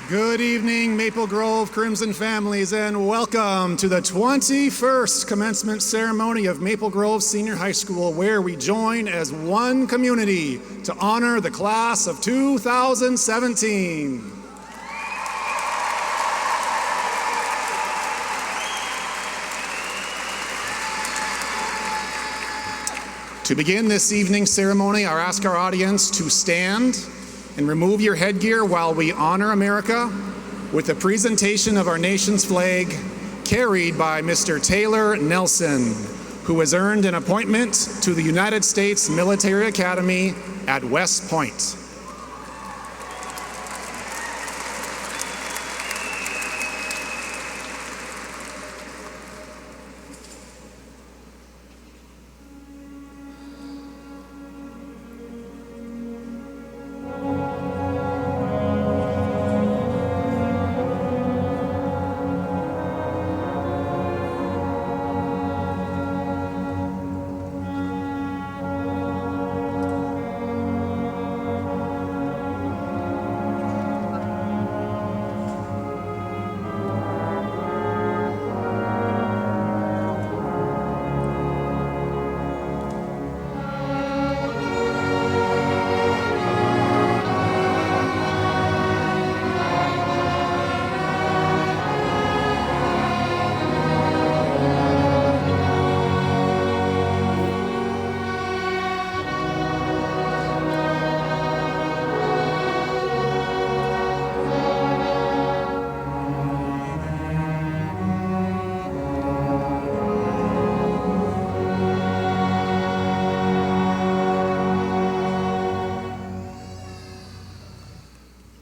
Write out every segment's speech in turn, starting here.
Good evening, Maple Grove Crimson families, and welcome to the 21st commencement ceremony of Maple Grove Senior High School, where we join as one community to honor the class of 2017. To begin this evening's ceremony, I ask our audience to stand and remove your headgear while we honor America with the presentation of our nation's flag carried by Mr. Taylor Nelson, who has earned an appointment to the United States Military Academy at West Point.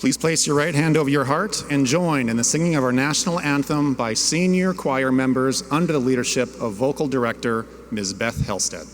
Please place your right hand over your heart and join in the singing of our national anthem by senior choir members under the leadership of vocal director Ms. Beth Helsted.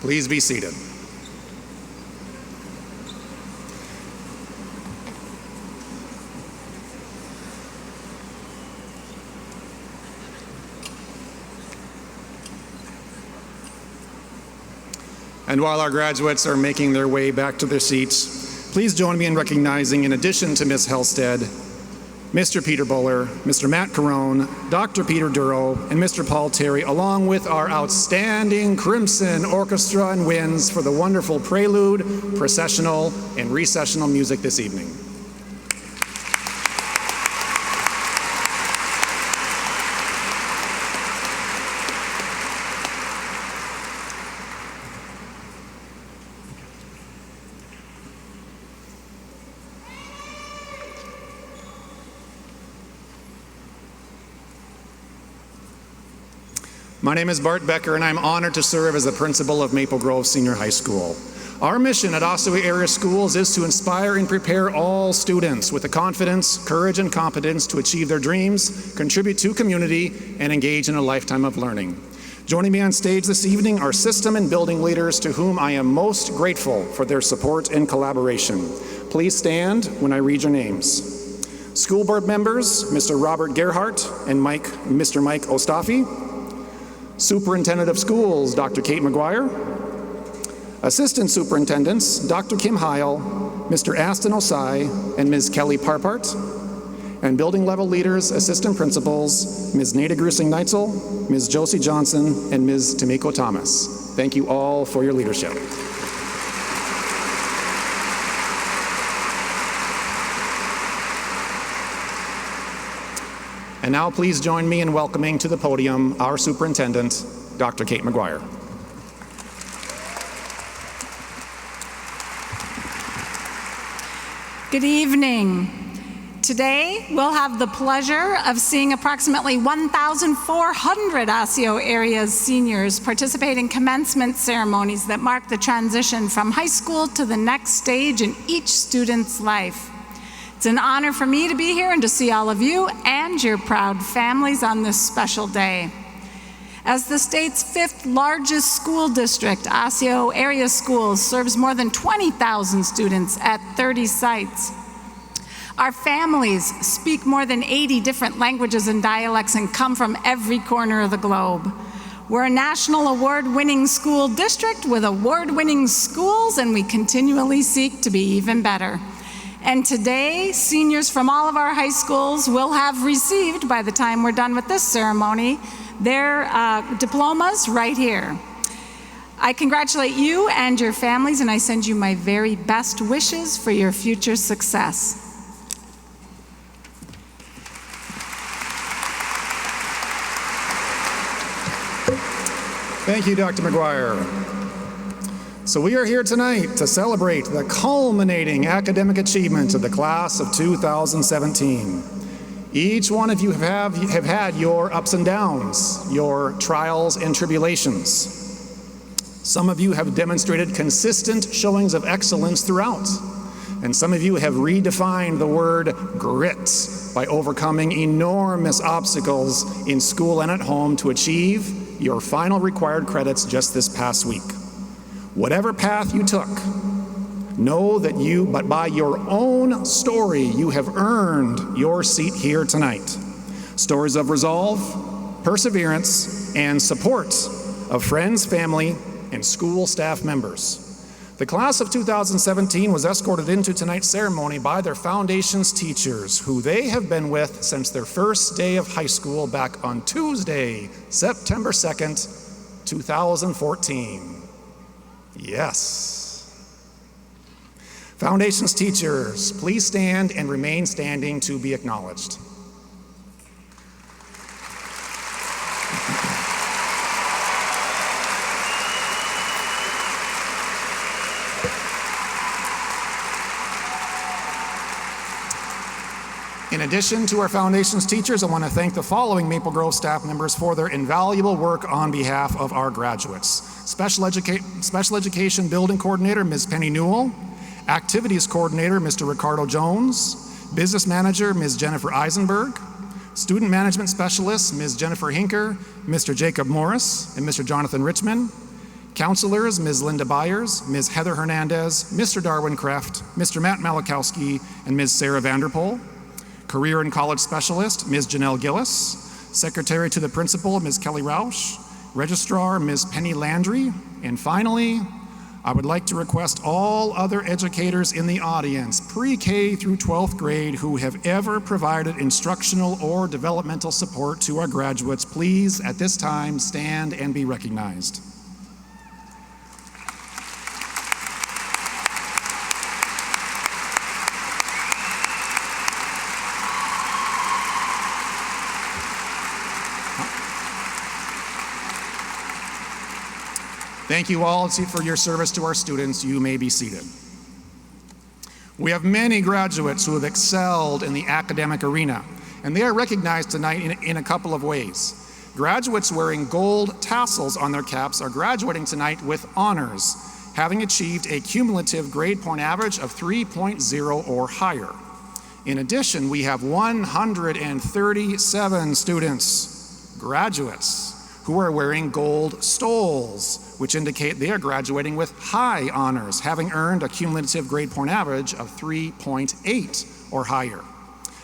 Please be seated. And while our graduates are making their way back to their seats, please join me in recognizing, in addition to Ms. Helsted, Mr. Peter Buller, Mr. Matt Carone, Dr. Peter Duro, and Mr. Paul Terry, along with our outstanding Crimson Orchestra and Winds for the wonderful prelude, processional, and recessional music this evening. My name is Bart Becker, and I'm honored to serve as the principal of Maple Grove Senior High School. Our mission at Osseo Area Schools is to inspire and prepare all students with the confidence, courage, and competence to achieve their dreams, contribute to community, and engage in a lifetime of learning. Joining me on stage this evening are system and building leaders to whom I am most grateful for their support and collaboration. Please stand when I read your names. School board members, Mr. Robert Gerhardt and Mr. Mike Ostafi. Superintendent of Schools, Dr. Kate Mcguire. Assistant Superintendents, Dr. Kim Heil, Mr. Aston Osseo, and Ms. Kelly Parpart. And building level leaders, assistant principals, Ms. Nada Grusing-Neitzel, Ms. Josie Johnson, and Ms. Tamiko Thomas. Thank you all for your leadership. And now please join me in welcoming to the podium our superintendent, Dr. Kate Mcguire. Good evening. Today, we'll have the pleasure of seeing approximately 1,400 Osseo area seniors participate in commencement ceremonies that mark the transition from high school to the next stage in each student's life. It's an honor for me to be here and to see all of you and your proud families on this special day. As the state's 5th largest school district, Osseo Area Schools serves more than 20,000 students at 30 sites. Our families speak more than 80 different languages and dialects and come from every corner of the globe. We're a national award-winning school district with award-winning schools, and we continually seek to be even better. And today, seniors from all of our high schools will have received, by the time we're done with this ceremony, their diplomas right here. I congratulate you and your families, and I send you my very best wishes for your future success. Thank you, Dr. Mcguire. So we are here tonight to celebrate the culminating academic achievement of the class of 2017. Each one of you have had your ups and downs, your trials and tribulations. Some of you have demonstrated consistent showings of excellence throughout, and some of you have redefined the word grit by overcoming enormous obstacles in school and at home to achieve your final required credits just this past week. Whatever path you took, know that but by your own story, you have earned your seat here tonight. Stories of resolve, perseverance, and support of friends, family, and school staff members. The class of 2017 was escorted into tonight's ceremony by their foundation's teachers, who they have been with since their first day of high school back on Tuesday, September 2nd, 2014. Yes. Foundation's teachers, please stand and remain standing to be acknowledged. In addition to our Foundation's teachers, I want to thank the following Maple Grove staff members for their invaluable work on behalf of our graduates. Special Education Building Coordinator, Ms. Penny Newell. Activities Coordinator, Mr. Ricardo Jones. Business Manager, Ms. Jennifer Eisenberg. Student Management Specialist, Ms. Jennifer Hinker, Mr. Jacob Morris, and Mr. Jonathan Richmond. Counselors, Ms. Linda Byers, Ms. Heather Hernandez, Mr. Darwin Kreft, Mr. Matt Malakowski, and Ms. Sarah Vanderpool. Career and College Specialist, Ms. Janelle Gillis. Secretary to the Principal, Ms. Kelly Roush. Registrar, Ms. Penny Landry. And finally, I would like to request all other educators in the audience, pre-K through 12th grade, who have ever provided instructional or developmental support to our graduates, please, at this time, stand and be recognized. Thank you all for your service to our students. You may be seated. We have many graduates who have excelled in the academic arena, and they are recognized tonight in a couple of ways. Graduates wearing gold tassels on their caps are graduating tonight with honors, having achieved a cumulative grade point average of 3.0 or higher. In addition, we have 137 students, graduates, who are wearing gold stoles, which indicate they are graduating with high honors, having earned a cumulative grade point average of 3.8 or higher.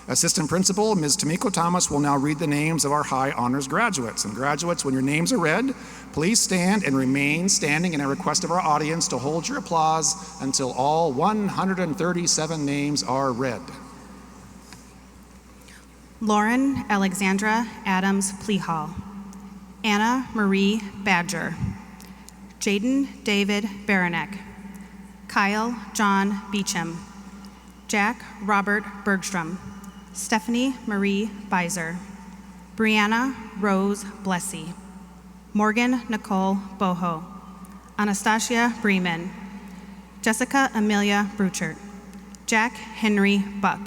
Assistant Principal Ms. Tamiko Thomas will now read the names of our high honors graduates. And graduates, when your names are read, please stand and remain standing, and I request of our audience to hold your applause until all 137 names are read. Lauren Alexandra Adams Pleahall, Anna Marie Badger, Jaden David Baranek, Kyle John Beecham, Jack Robert Bergstrom, Stephanie Marie Beiser, Brianna Rose Blessy, Morgan Nicole Boho, Anastasia Bremen, Jessica Amelia Bruchert, Jack Henry Buck,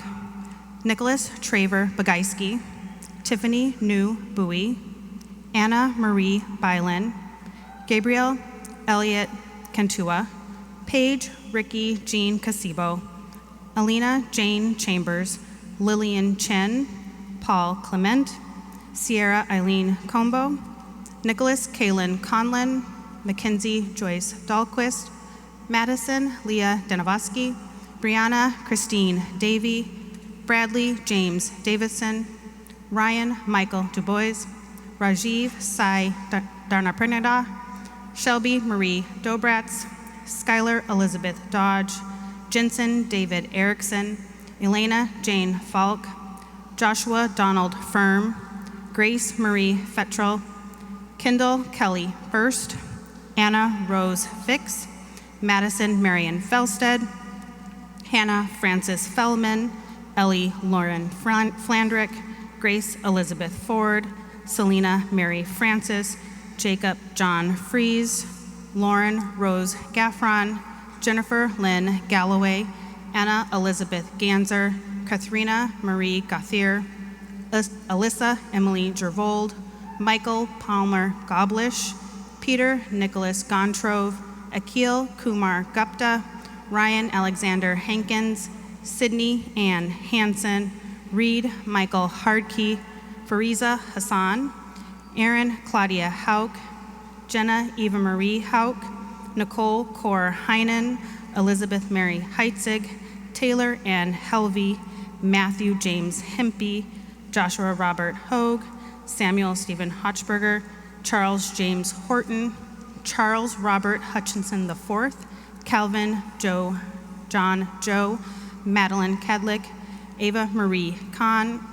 Nicholas Traver Bagayski, Tiffany New Bowie, Anna Marie Bylan, Gabriel Elliott Cantua, Paige Ricky Jean Casibo, Alina Jane Chambers, Lillian Chen, Paul Clement, Sierra Eileen Combo, Nicholas Kalen Conlin, Mackenzie Joyce Dahlquist, Madison Leah Denavoski, Brianna Christine Davey, Bradley James Davidson, Ryan Michael Dubois, Rajiv Sai Darnapranada, Shelby Marie Dobratz, Skylar Elizabeth Dodge, Jensen David Erickson, Elena Jane Falk, Joshua Donald Firm, Grace Marie Fettrell, Kendall Kelly First, Anna Rose Fix, Madison Marion Felstead, Hannah Frances Fellman, Ellie Lauren Flandrick, Grace Elizabeth Ford, Selena Mary Francis, Jacob John Fries, Lauren Rose Gaffron, Jennifer Lynn Galloway, Anna Elizabeth Ganser, Katharina Marie Gauthier, Alyssa Emily Gervold, Michael Palmer Goblish, Peter Nicholas Gontrove, Akil Kumar Gupta, Ryan Alexander Hankins, Sydney Ann Hansen, Reed Michael Hardkey, Fariza Hassan, Erin Claudia Hauk, Jenna Eva Marie Hauk, Nicole Cor Heinen, Elizabeth Mary Heitzig, Taylor Ann Helvey, Matthew James Hempy, Joshua Robert Hogue, Samuel Stephen Hochberger, Charles James Horton, Charles Robert Hutchinson IV, Calvin John Joe, Madeline Kedlick, Ava Marie Khan,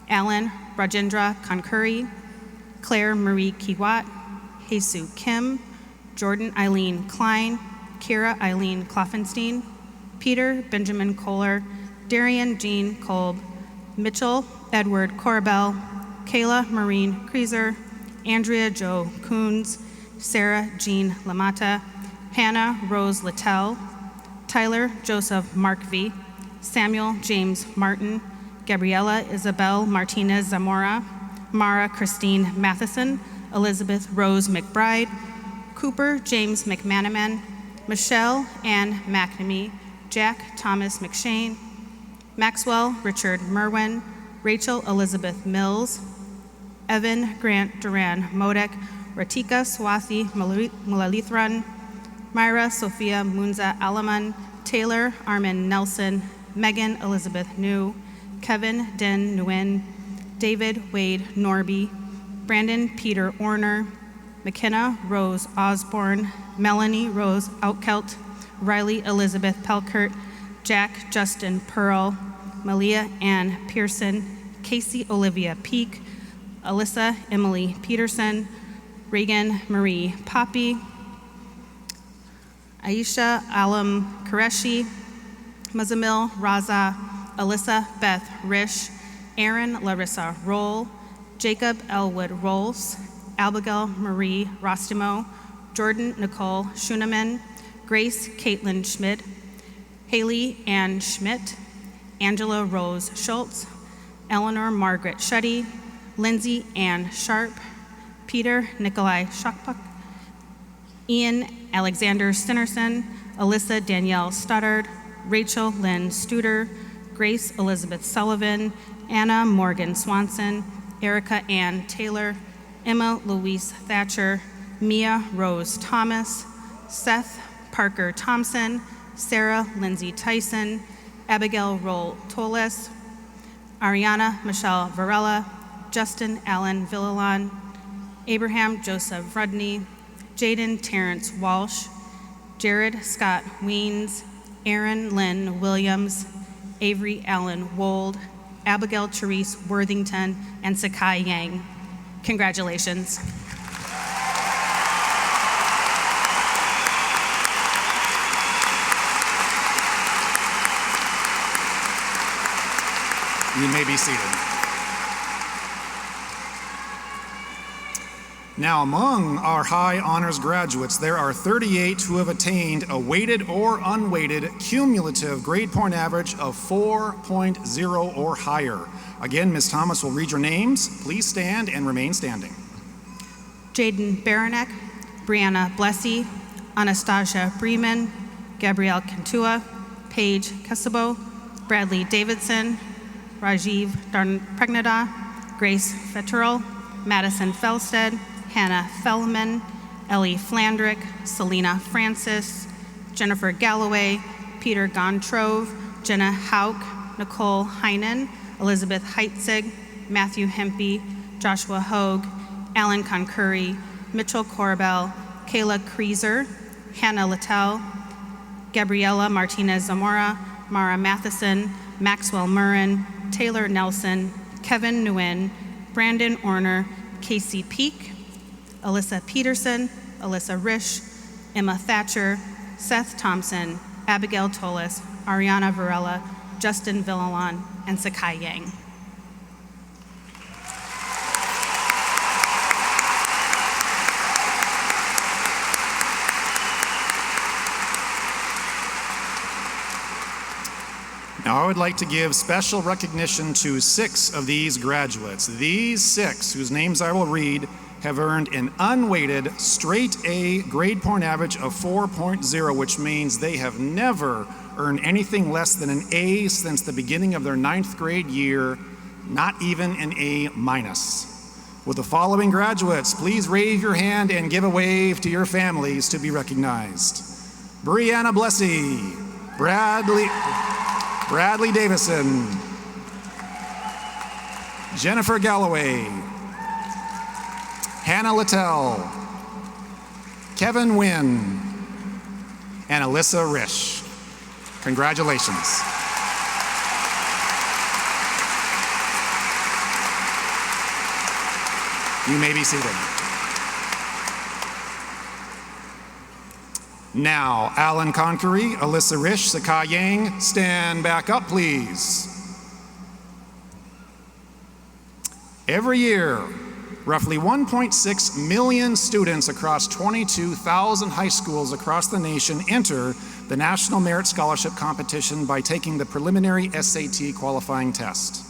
Alan Rajendra Kankuri, Claire Marie Kiwat, Jesus Kim, Jordan Eileen Klein, Kira Eileen Kloffenstein, Peter Benjamin Kohler, Darian Jean Kolb, Mitchell Edward Corbell, Kayla Maureen Kreeser, Andrea Jo Coons, Sarah Jean Lamata, Hannah Rose Littell, Tyler Joseph Markvey, Samuel James Martin, Gabriela Isabel Martinez Zamora, Mara Christine Matheson, Elizabeth Rose McBride, Cooper James McManaman, Michelle Ann McNamee, Jack Thomas McShane, Maxwell Richard Merwin, Rachel Elizabeth Mills, Evan Grant Duran Modek, Ratika Swathi Mulalitharan, Myra Sophia Munza Alaman, Taylor Armin Nelson, Megan Elizabeth New, Kevin Den Nguyen, David Wade Norby, Brandon Peter Orner, McKenna Rose Osborne, Melanie Rose Outkelt, Riley Elizabeth Pelkert, Jack Justin Pearl, Malia Ann Pearson, Casey Olivia Peak, Alyssa Emily Peterson, Reagan Marie Poppy, Aisha Alam Qureshi, Muzamil Raza, Alyssa Beth Rish, Aaron Larissa Roll, Jacob Elwood Rolls, Abigail Marie Rostimo, Jordan Nicole Schuneman, Grace Caitlin Schmidt, Haley Ann Schmidt, Angela Rose Schultz, Eleanor Margaret Shuddy, Lindsay Ann Sharp, Peter Nikolai Shokpuk, Ian Alexander Stinnerson, Alyssa Danielle Stoddard, Rachel Lynn Studer, Grace Elizabeth Sullivan, Anna Morgan Swanson, Erica Ann Taylor, Emma Louise Thatcher, Mia Rose Thomas, Seth Parker Thompson, Sarah Lindsay Tyson, Abigail Roll Toles, Ariana Michelle Varela, Justin Allen Villalon, Abraham Joseph Rudney, Jaden Terrence Walsh, Jared Scott Weens, Aaron Lynn Williams, Avery Allen Wold, Abigail Therese Worthington, and Sakai Yang. Congratulations. You may be seated. Now, among our high honors graduates, there are 38 who have attained a weighted or unweighted cumulative grade point average of 4.0 or higher. Again, Ms. Thomas will read your names. Please stand and remain standing. Jaden Baranek, Brianna Blessy, Anastasia Breeman, Gabrielle Cantua, Paige Casabo, Bradley Davidson, Rajiv Pregnada, Grace Fetterl, Madison Felsted, Hannah Fellman, Ellie Flandrick, Selena Francis, Jennifer Galloway, Peter Gontrove, Jenna Hauk, Nicole Heinen, Elizabeth Heitzig, Matthew Hempy, Joshua Hogue, Alan Concurry, Mitchell Corbell, Kayla Kreezer, Hannah Littell, Gabriela Martinez Zamora, Mara Matheson, Maxwell Murrin, Taylor Nelson, Kevin Nguyen, Brandon Orner, Casey Peak, Alyssa Peterson, Alyssa Risch, Emma Thatcher, Seth Thompson, Abigail Toles, Ariana Varela, Justin Villalon, and Sakai Yang. Now, I would like to give special recognition to 6 of these graduates. These 6, whose names I will read, have earned an unweighted straight A grade point average of 4.0, which means they have never earned anything less than an A since the beginning of their 9th grade year, not even an A minus. With the following graduates, please raise your hand and give a wave to your families to be recognized. Brianna Blessy, Bradley Davison, Jennifer Galloway, Hannah Littell, Kevin Nguyen, and Alyssa Risch. Congratulations. You may be seated. Now, Alan Concurry, Alyssa Risch, Sakai Yang, stand back up, please. Every year, roughly 1.6 million students across 22,000 high schools across the nation enter the National Merit Scholarship Competition by taking the preliminary SAT qualifying test.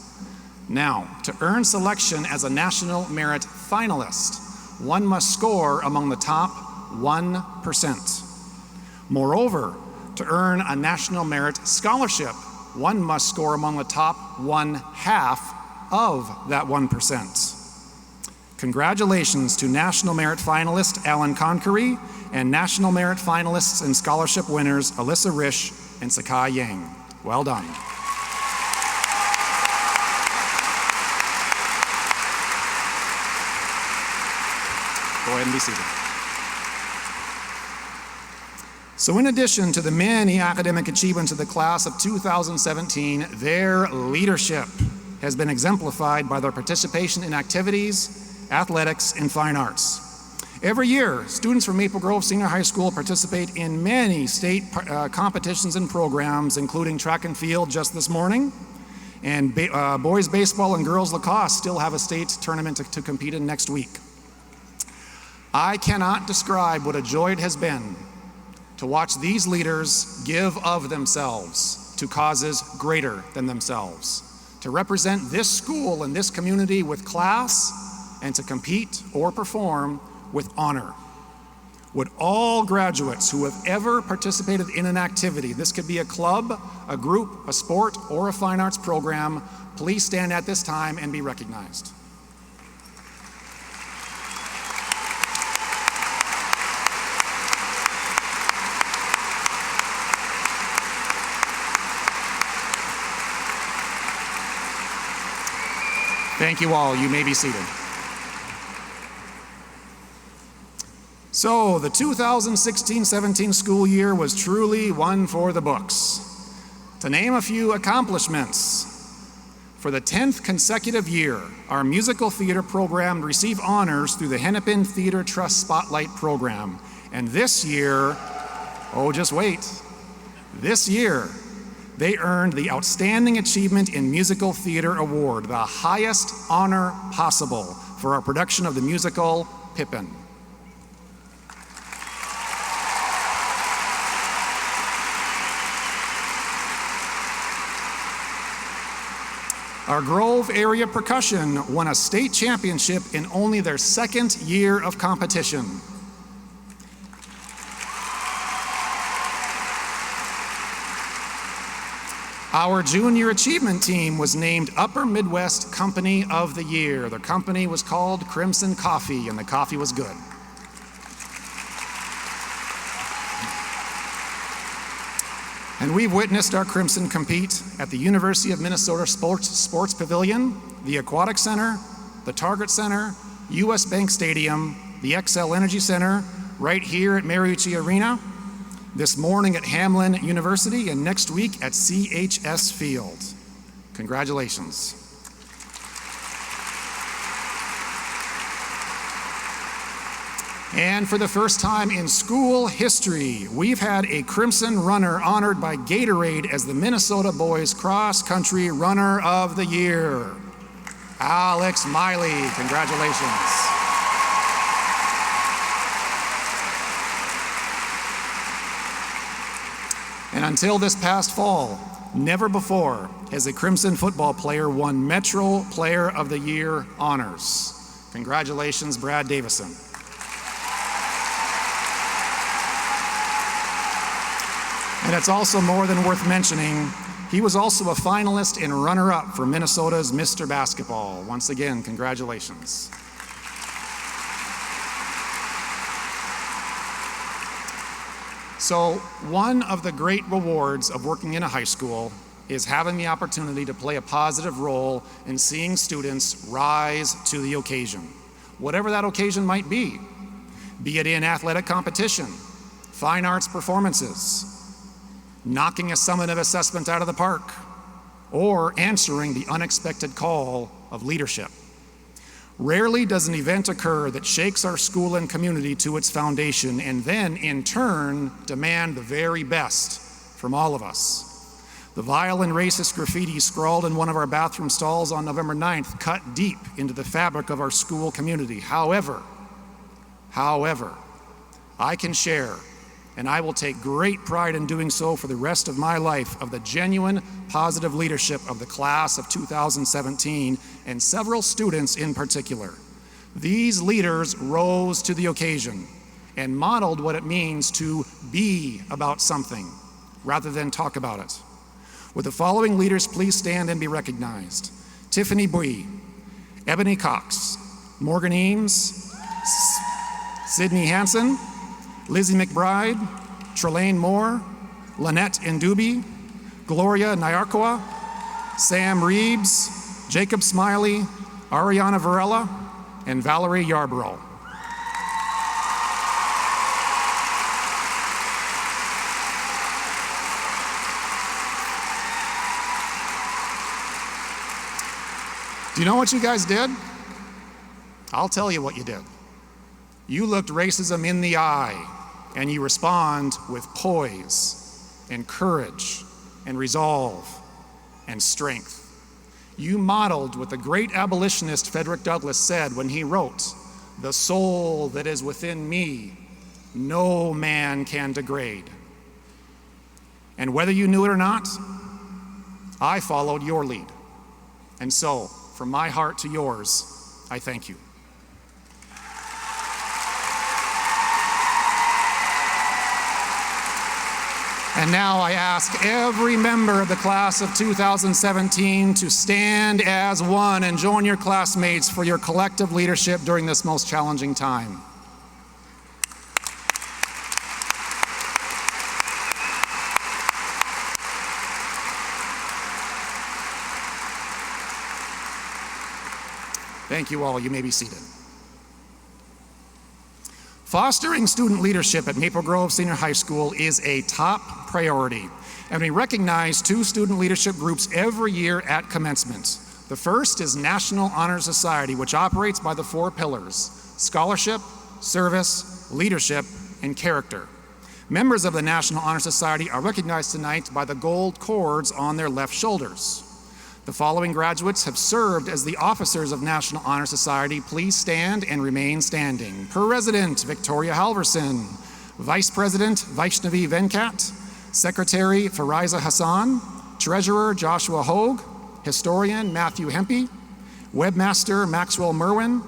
Now, to earn selection as a National Merit finalist, one must score among the top 1%. Moreover, to earn a National Merit Scholarship, one must score among the top 1/2 of that 1%. Congratulations to National Merit finalist Alan Concurry and National Merit finalists and scholarship winners Alyssa Risch and Sakai Yang. Well done. Go ahead and be seated. So in addition to the many academic achievements of the class of 2017, their leadership has been exemplified by their participation in activities, athletics, and fine arts. Every year, students from Maple Grove Senior High School participate in many state competitions and programs, including track and field just this morning, and boys baseball and girls lacrosse still have a state tournament to compete in next week. I cannot describe what a joy it has been to watch these leaders give of themselves to causes greater than themselves, to represent this school and this community with class, and to compete or perform with honor. Would all graduates who have ever participated in an activity, this could be a club, a group, a sport, or a fine arts program, please stand at this time and be recognized. Thank you all. You may be seated. So, the 2016-17 school year was truly one for the books. To name a few accomplishments, for the 10th consecutive year, our musical theater program received honors through the Hennepin Theater Trust Spotlight Program. And this year, oh, just wait, this year, they earned the Outstanding Achievement in Musical Theater Award, the highest honor possible for our production of the musical Pippin. Our Grove area percussion won a state championship in only their second year of competition. Our junior achievement team was named Upper Midwest Company of the Year. The company was called Crimson Coffee, and the coffee was good. And we've witnessed our Crimson compete at the University of Minnesota Sports Pavilion, the Aquatic Center, the Target Center, US Bank Stadium, the XL Energy Center, right here at Mariucci Arena, this morning at Hamlin University, and next week at CHS Field. Congratulations. And for the first time in school history, we've had a Crimson runner honored by Gatorade as the Minnesota Boys Cross Country Runner of the Year. Alex Miley, congratulations. And until this past fall, never before has a Crimson football player won Metro Player of the Year honors. Congratulations, Brad Davison. And it's also more than worth mentioning, he was also a finalist and runner-up for Minnesota's Mr. Basketball. Once again, congratulations. So, one of the great rewards of working in a high school is having the opportunity to play a positive role in seeing students rise to the occasion, whatever that occasion might be it in athletic competition, fine arts performances, knocking a summative assessment out of the park, or answering the unexpected call of leadership. Rarely does an event occur that shakes our school and community to its foundation and then, in turn, demand the very best from all of us. The vile and racist graffiti scrawled in one of our bathroom stalls on November 9th cut deep into the fabric of our school community. However, I can share, and I will take great pride in doing so for the rest of my life, of the genuine positive leadership of the class of 2017 and several students in particular. These leaders rose to the occasion and modeled what it means to be about something rather than talk about it. Would the following leaders please stand and be recognized? Tiffany Bui, Ebony Cox, Morgan Eames, Sydney Hansen, Lizzie McBride, Trelane Moore, Lynette Indubi, Gloria Nyarkoa, Sam Reeves, Jacob Smiley, Ariana Varela, and Valerie Yarborough. Do you know what you guys did? I'll tell you what you did. You looked racism in the eye, and you respond with poise and courage and resolve and strength. You modeled what the great abolitionist Frederick Douglass said when he wrote, "The soul that is within me, no man can degrade." And whether you knew it or not, I followed your lead. And so, from my heart to yours, I thank you. And now I ask every member of the class of 2017 to stand as one and join your classmates for your collective leadership during this most challenging time. Thank you all. You may be seated. Fostering student leadership at Maple Grove Senior High School is a top priority, and we recognize 2 student leadership groups every year at commencement. The first is National Honor Society, which operates by the 4 pillars: scholarship, service, leadership, and character. Members of the National Honor Society are recognized tonight by the gold cords on their left shoulders. The following graduates have served as the officers of National Honor Society. Please stand and remain standing. President Victoria Halverson, Vice President Vaishnavi Venkat, Secretary Fariza Hassan, Treasurer Joshua Hogue, Historian Matthew Hempy, Webmaster Maxwell Merwin,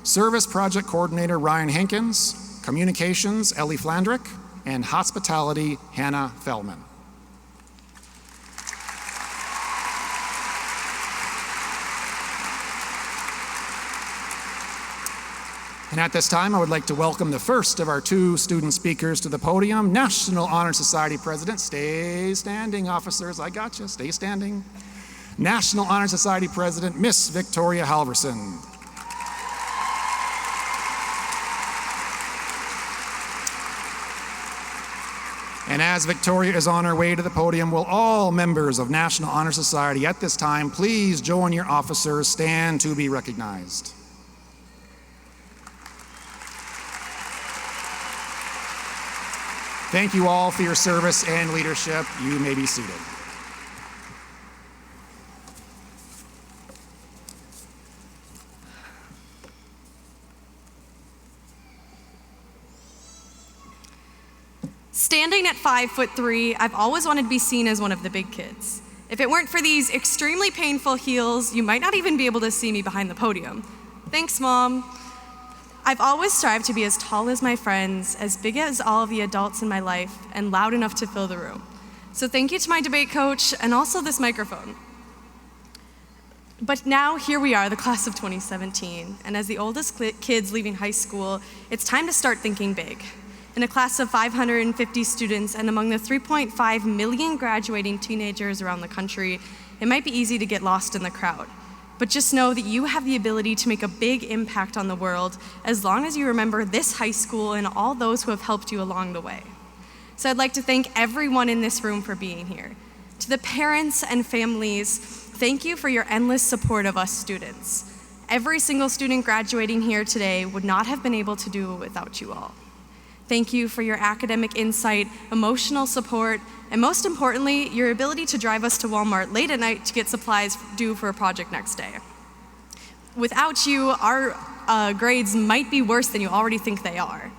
Service Project Coordinator Ryan Hankins, Communications Ellie Flandrick, and Hospitality Hannah Fellman. And at this time, I would like to welcome the first of our 2 student speakers to the podium, National Honor Society President. Stay standing, officers. I got you. Stay standing. National Honor Society President, Miss Victoria Halverson. And as Victoria is on her way to the podium, will all members of National Honor Society at this time please join your officers, stand to be recognized. Thank you all for your service and leadership. You may be seated. Standing at 5'3", I've always wanted to be seen as one of the big kids. If it weren't for these extremely painful heels, you might not even be able to see me behind the podium. Thanks, Mom. I've always strived to be as tall as my friends, as big as all of the adults in my life, and loud enough to fill the room. So thank you to my debate coach and also this microphone. But now here we are, the class of 2017, and as the oldest kids leaving high school, it's time to start thinking big. In a class of 550 students and among the 3.5 million graduating teenagers around the country, it might be easy to get lost in the crowd. But just know that you have the ability to make a big impact on the world as long as you remember this high school and all those who have helped you along the way. So I'd like to thank everyone in this room for being here. To the parents and families, thank you for your endless support of us students. Every single student graduating here today would not have been able to do it without you all. Thank you for your academic insight, emotional support, and most importantly, your ability to drive us to Walmart late at night to get supplies due for a project next day. Without you, our grades might be worse than you already think they are.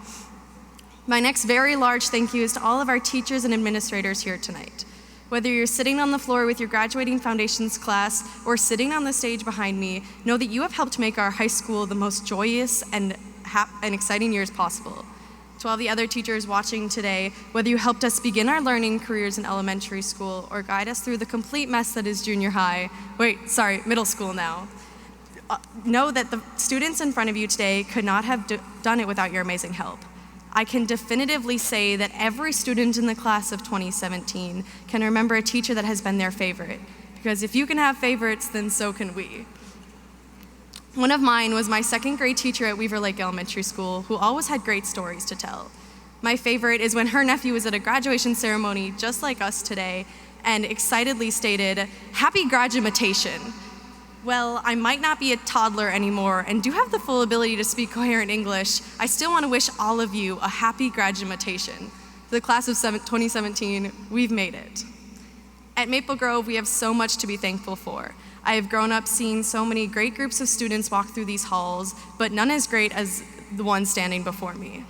My next very large thank you is to all of our teachers and administrators here tonight. Whether you're sitting on the floor with your graduating foundations class or sitting on the stage behind me, know that you have helped make our high school the most joyous and exciting years possible. To all the other teachers watching today, whether you helped us begin our learning careers in elementary school or guide us through the complete mess that is junior high, middle school now, know that the students in front of you today could not have done it without your amazing help. I can definitively say that every student in the class of 2017 can remember a teacher that has been their favorite, because if you can have favorites, then so can we. One of mine was my 2nd grade teacher at Weaver Lake Elementary School, who always had great stories to tell. My favorite is when her nephew was at a graduation ceremony just like us today and excitedly stated, "Happy graduation." Well, I might not be a toddler anymore and do have the full ability to speak coherent English. I still want to wish all of you a happy graduation. For the class of 2017, we've made it. At Maple Grove, we have so much to be thankful for. I have grown up seeing so many great groups of students walk through these halls, but none as great as the one standing before me.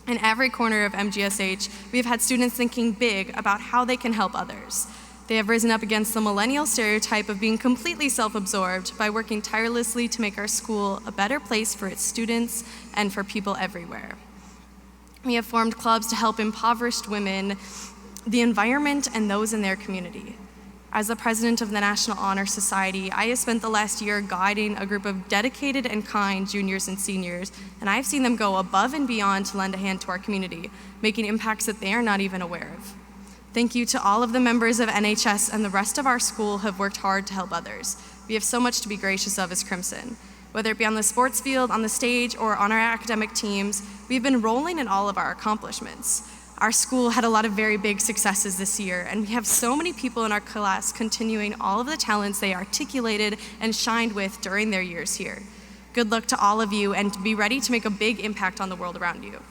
In every corner of MGSH, we have had students thinking big about how they can help others. They have risen up against the millennial stereotype of being completely self-absorbed by working tirelessly to make our school a better place for its students and for people everywhere. We have formed clubs to help impoverished women, the environment, and those in their community. As the president of the National Honor Society, I have spent the last year guiding a group of dedicated and kind juniors and seniors, and I've seen them go above and beyond to lend a hand to our community, making impacts that they are not even aware of. Thank you to all of the members of NHS and the rest of our school who have worked hard to help others. We have so much to be gracious of as Crimson. Whether it be on the sports field, on the stage, or on our academic teams, we've been rolling in all of our accomplishments. Our school had a lot of very big successes this year, and we have so many people in our class continuing all of the talents they articulated and shined with during their years here. Good luck to all of you, and be ready to make a big impact on the world around you.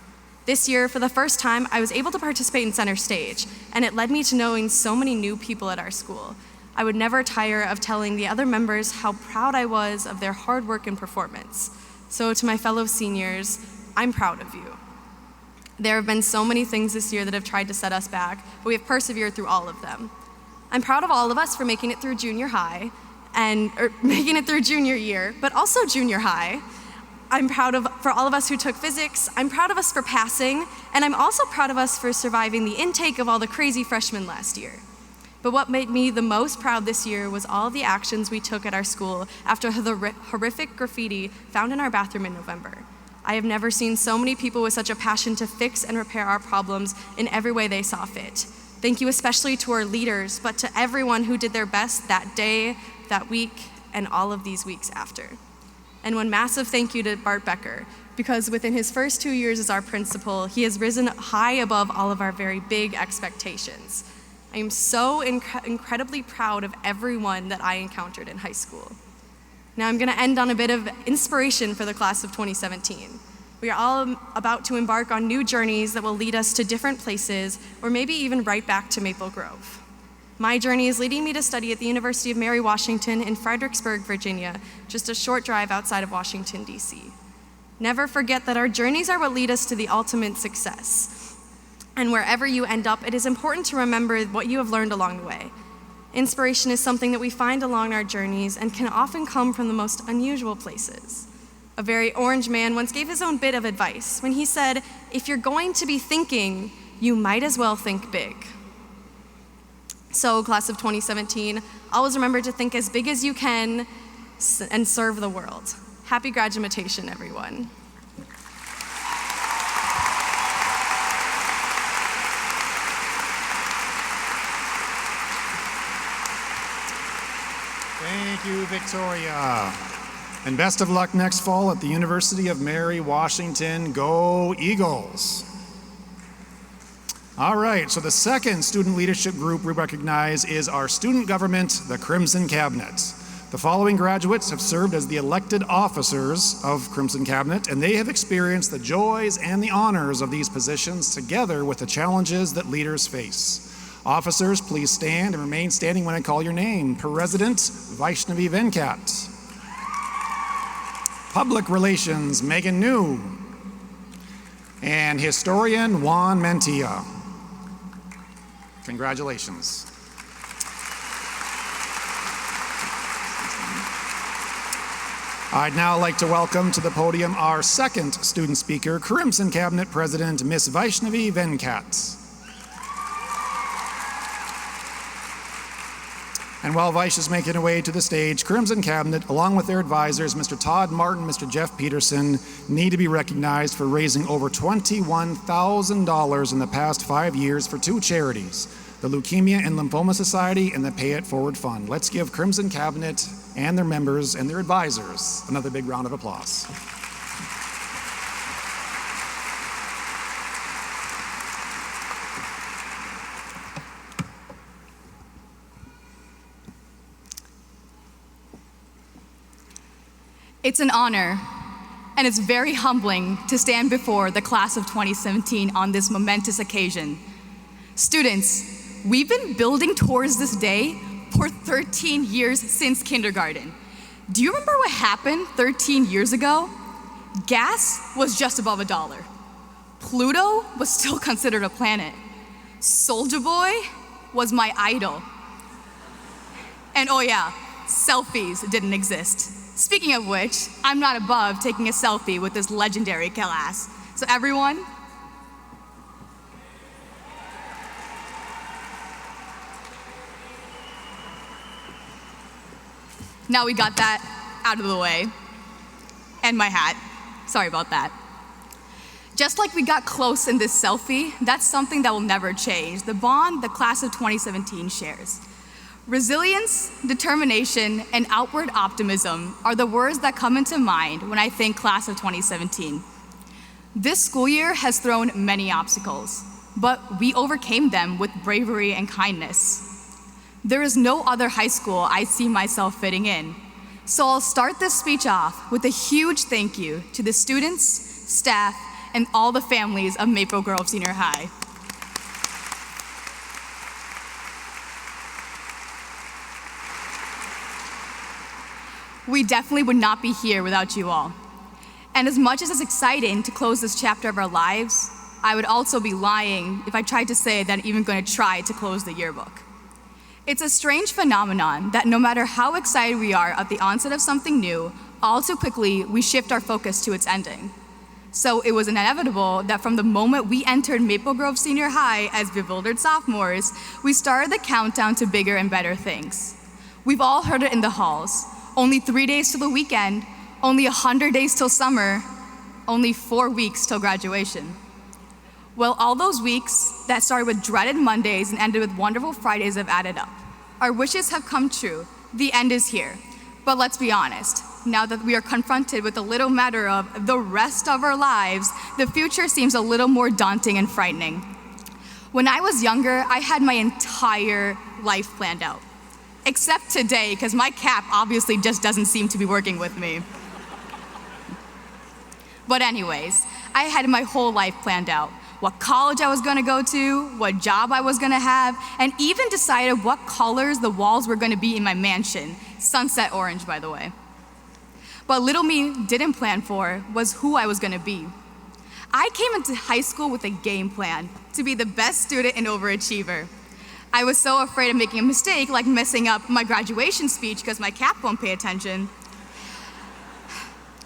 This year, for the first time, I was able to participate in center stage, and it led me to knowing so many new people at our school. I would never tire of telling the other members how proud I was of their hard work and performance. So to my fellow seniors, I'm proud of you. There have been so many things this year that have tried to set us back, but we have persevered through all of them. I'm proud of all of us for making it through junior high, or making it through junior year, but also junior high. I'm proud for all of us who took physics. I'm proud of us for passing, and I'm also proud of us for surviving the intake of all the crazy freshmen last year. But what made me the most proud this year was all the actions we took at our school after the horrific graffiti found in our bathroom in November. I have never seen so many people with such a passion to fix and repair our problems in every way they saw fit. Thank you especially to our leaders, but to everyone who did their best that day, that week, and all of these weeks after. And one massive thank you to Bart Becker, because within his first 2 years as our principal, he has risen high above all of our very big expectations. I am so incredibly proud of everyone that I encountered in high school. Now I'm going to end on a bit of inspiration for the class of 2017. We are all about to embark on new journeys that will lead us to different places, or maybe even right back to Maple Grove. My journey is leading me to study at the University of Mary Washington in Fredericksburg, Virginia, just a short drive outside of Washington, D.C. Never forget that our journeys are what lead us to the ultimate success. And wherever you end up, it is important to remember what you have learned along the way. Inspiration is something that we find along our journeys and can often come from the most unusual places. A very orange man once gave his own bit of advice when he said, if you're going to be thinking, you might as well think big. So, class of 2017, always remember to think as big as you can and serve the world. Happy graduation, everyone. Thank you, Victoria. And best of luck next fall at the University of Mary Washington. Go Eagles. All right, so the second student leadership group we recognize is our student government, the Crimson Cabinet. The following graduates have served as the elected officers of Crimson Cabinet, and they have experienced the joys and the honors of these positions together with the challenges that leaders face. Officers, please stand and remain standing when I call your name. President Vaishnavi Venkat. Public Relations Megan New. And Historian Juan Mantilla. Congratulations. I'd now like to welcome to the podium our second student speaker, Crimson Cabinet President Ms. Vaishnavi Venkat. And while Vice is making her way to the stage, Crimson Cabinet, along with their advisors, Mr. Todd Martin, Mr. Jeff Peterson, need to be recognized for raising over $21,000 in the past 5 years for two charities, the Leukemia and Lymphoma Society and the Pay It Forward Fund. Let's give Crimson Cabinet and their members and their advisors another big round of applause. It's an honor, and it's very humbling to stand before the class of 2017 on this momentous occasion. Students, we've been building towards this day for 13 years since kindergarten. Do you remember what happened 13 years ago? Gas was just above $1. Pluto was still considered a planet. Soulja Boy was my idol. And oh yeah, selfies didn't exist. Speaking of which, I'm not above taking a selfie with this legendary class. So everyone, now we got that out of the way. And my hat, sorry about that. Just like we got close in this selfie, that's something that will never change, the bond the class of 2017 shares. Resilience, determination, and outward optimism are the words that come into mind when I think class of 2017. This school year has thrown many obstacles, but we overcame them with bravery and kindness. There is no other high school I see myself fitting in, so I'll start this speech off with a huge thank you to the students, staff, and all the families of Maple Grove Senior High. We definitely would not be here without you all. And as much as it's exciting to close this chapter of our lives, I would also be lying if I tried to say that I'm even going to try to close the yearbook. It's a strange phenomenon that no matter how excited we are at the onset of something new, all too quickly we shift our focus to its ending. So it was inevitable that from the moment we entered Maple Grove Senior High as bewildered sophomores, we started the countdown to bigger and better things. We've all heard it in the halls. Only 3 days till the weekend, only 100 days till summer, only 4 weeks till graduation. Well, all those weeks that started with dreaded Mondays and ended with wonderful Fridays have added up. Our wishes have come true. The end is here. But let's be honest, now that we are confronted with the little matter of the rest of our lives, the future seems a little more daunting and frightening. When I was younger, I had my entire life planned out. Except today, because my cap obviously just doesn't seem to be working with me. But anyways, I had my whole life planned out. What college I was gonna go to, what job I was gonna have, and even decided what colors the walls were gonna be in my mansion. Sunset orange, by the way. What little me didn't plan for was who I was gonna be. I came into high school with a game plan to be the best student and overachiever. I was so afraid of making a mistake, like messing up my graduation speech because my cap won't pay attention.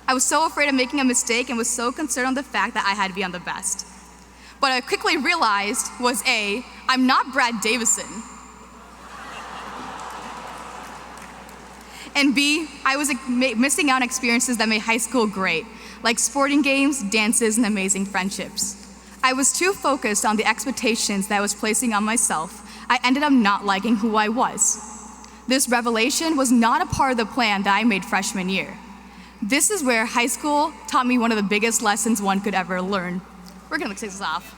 I was so afraid of making a mistake and was so concerned on the fact that I had to be on the best. What I quickly realized was A, I'm not Brad Davison. And B, I was missing out on experiences that made high school great, like sporting games, dances, and amazing friendships. I was too focused on the expectations that I was placing on myself. I ended up not liking who I was. This revelation was not a part of the plan that I made freshman year. This is where high school taught me one of the biggest lessons one could ever learn. We're gonna kick this off.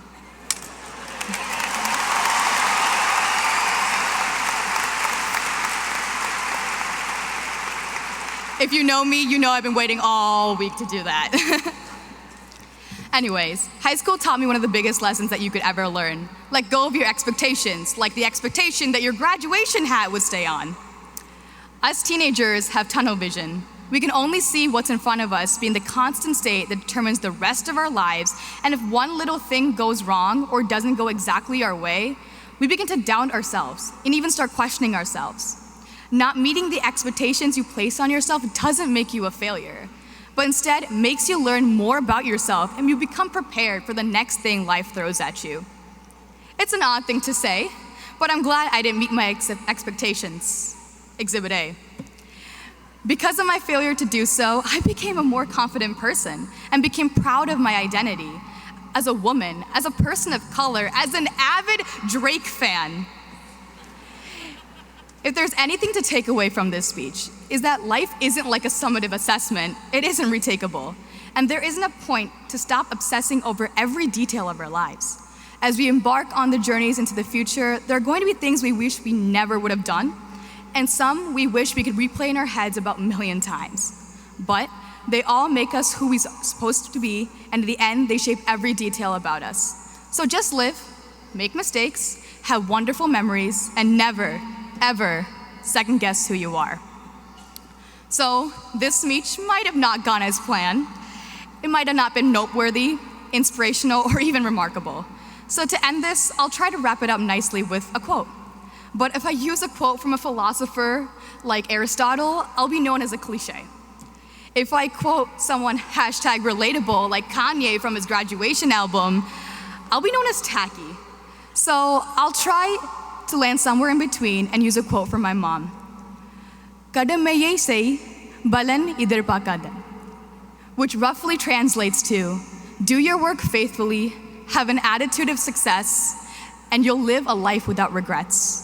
If you know me, you know I've been waiting all week to do that. Anyways, high school taught me one of the biggest lessons that you could ever learn. Let go of your expectations, like the expectation that your graduation hat would stay on. Us teenagers have tunnel vision. We can only see what's in front of us, being the constant state that determines the rest of our lives, and if one little thing goes wrong or doesn't go exactly our way, we begin to doubt ourselves and even start questioning ourselves. Not meeting the expectations you place on yourself doesn't make you a failure, but instead makes you learn more about yourself and you become prepared for the next thing life throws at you. It's an odd thing to say, but I'm glad I didn't meet my expectations. Exhibit A. Because of my failure to do so, I became a more confident person and became proud of my identity as a woman, as a person of color, as an avid Drake fan. If there's anything to take away from this speech, is that life isn't like a summative assessment. It isn't retakeable. And there isn't a point to stop obsessing over every detail of our lives. As we embark on the journeys into the future, there are going to be things we wish we never would have done, and some we wish we could replay in our heads about a million times. But they all make us who we're supposed to be, and in the end, they shape every detail about us. So just live, make mistakes, have wonderful memories, and never, ever second guess who you are. So this speech might have not gone as planned. It might have not been noteworthy, inspirational, or even remarkable. So to end this, I'll try to wrap it up nicely with a quote. But if I use a quote from a philosopher like Aristotle, I'll be known as a cliche. If I quote someone #relatable like Kanye from his graduation album, I'll be known as tacky. So I'll try to land somewhere in between and use a quote from my mom. Kadam mein ye say, balan idhar pa kadam, which roughly translates to, do your work faithfully, have an attitude of success, and you'll live a life without regrets.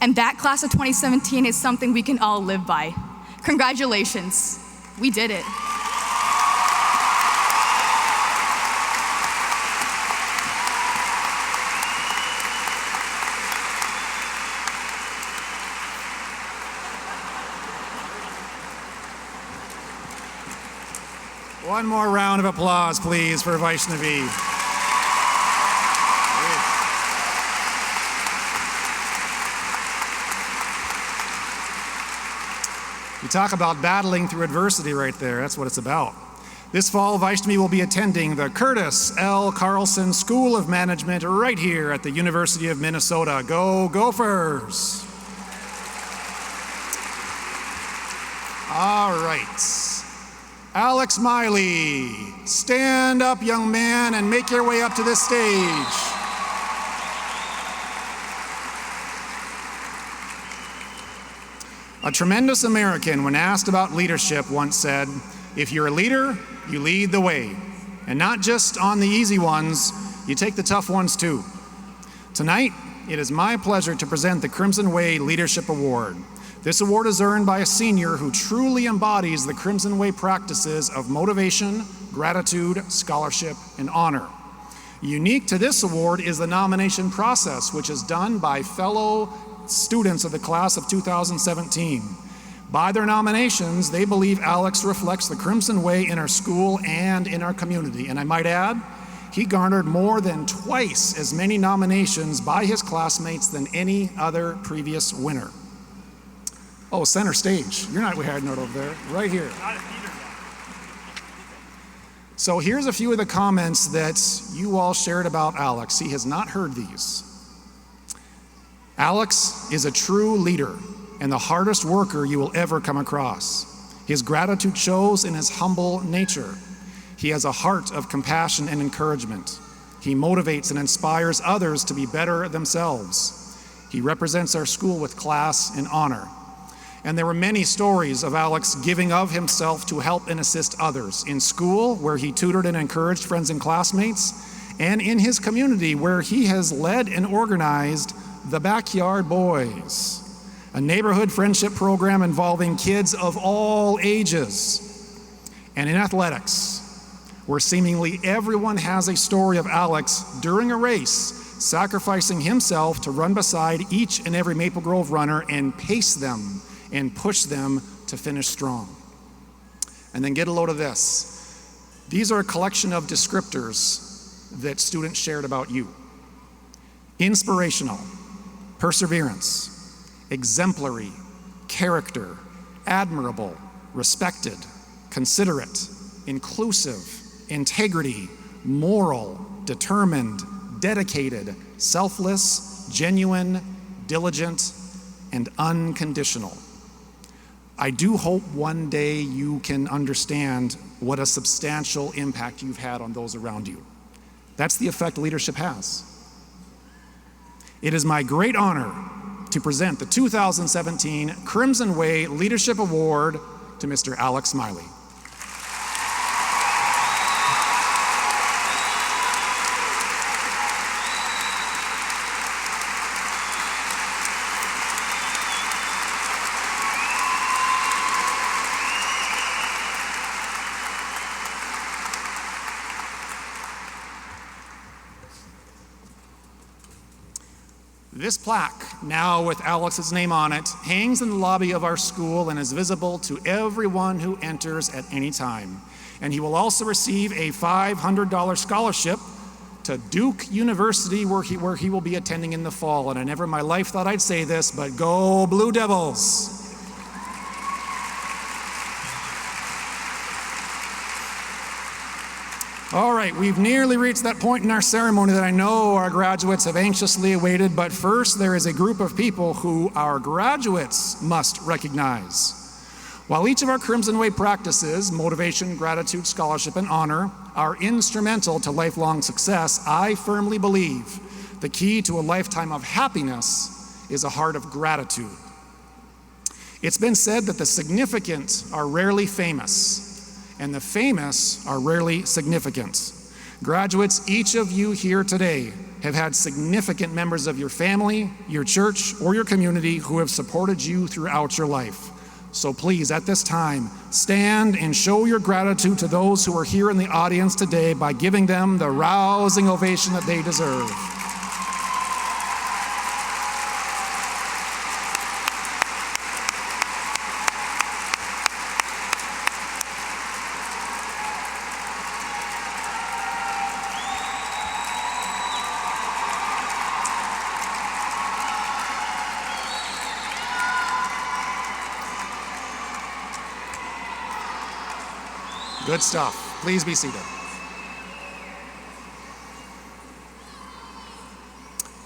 And that class of 2017 is something we can all live by. Congratulations, we did it. One more round of applause, please, for Vaishnavi. You talk about battling through adversity right there. That's what it's about. This fall, Vaishnavi will be attending the Curtis L. Carlson School of Management right here at the University of Minnesota. Go Gophers! All right. Alex Miley, stand up, young man, and make your way up to this stage. A tremendous American, when asked about leadership, once said, "If you're a leader, you lead the way. And not just on the easy ones, you take the tough ones too." Tonight, it is my pleasure to present the Crimson Way Leadership Award. This award is earned by a senior who truly embodies the Crimson Way practices of motivation, gratitude, scholarship, and honor. Unique to this award is the nomination process, which is done by fellow students of the class of 2017. By their nominations, they believe Alex reflects the Crimson Way in our school and in our community. And I might add, he garnered more than twice as many nominations by his classmates than any other previous winner. Oh, center stage. You're not heading out over there. Right here. So here's a few of the comments that you all shared about Alex. He has not heard these. Alex is a true leader and the hardest worker you will ever come across. His gratitude shows in his humble nature. He has a heart of compassion and encouragement. He motivates and inspires others to be better themselves. He represents our school with class and honor. And there were many stories of Alex giving of himself to help and assist others in school, where he tutored and encouraged friends and classmates, and in his community, where he has led and organized the Backyard Boys, a neighborhood friendship program involving kids of all ages. And in athletics, where seemingly everyone has a story of Alex during a race, sacrificing himself to run beside each and every Maple Grove runner and pace them and push them to finish strong. And then get a load of this. These are a collection of descriptors that students shared about you. Inspirational, perseverance, exemplary, character, admirable, respected, considerate, inclusive, integrity, moral, determined, dedicated, selfless, genuine, diligent, and unconditional. I do hope one day you can understand what a substantial impact you've had on those around you. That's the effect leadership has. It is my great honor to present the 2017 Crimson Way Leadership Award to Mr. Alex Miley. This plaque, now with Alex's name on it, hangs in the lobby of our school and is visible to everyone who enters at any time. And he will also receive a $500 scholarship to Duke University, where he will be attending in the fall. And I never in my life thought I'd say this, but go Blue Devils! All right, we've nearly reached that point in our ceremony that I know our graduates have anxiously awaited, but first there is a group of people who our graduates must recognize. While each of our Crimson Way practices, motivation, gratitude, scholarship, and honor, are instrumental to lifelong success, I firmly believe the key to a lifetime of happiness is a heart of gratitude. It's been said that the significant are rarely famous, and the famous are rarely significant. Graduates, each of you here today have had significant members of your family, your church, or your community who have supported you throughout your life. So please, at this time, stand and show your gratitude to those who are here in the audience today by giving them the rousing ovation that they deserve. Good stuff. Please be seated.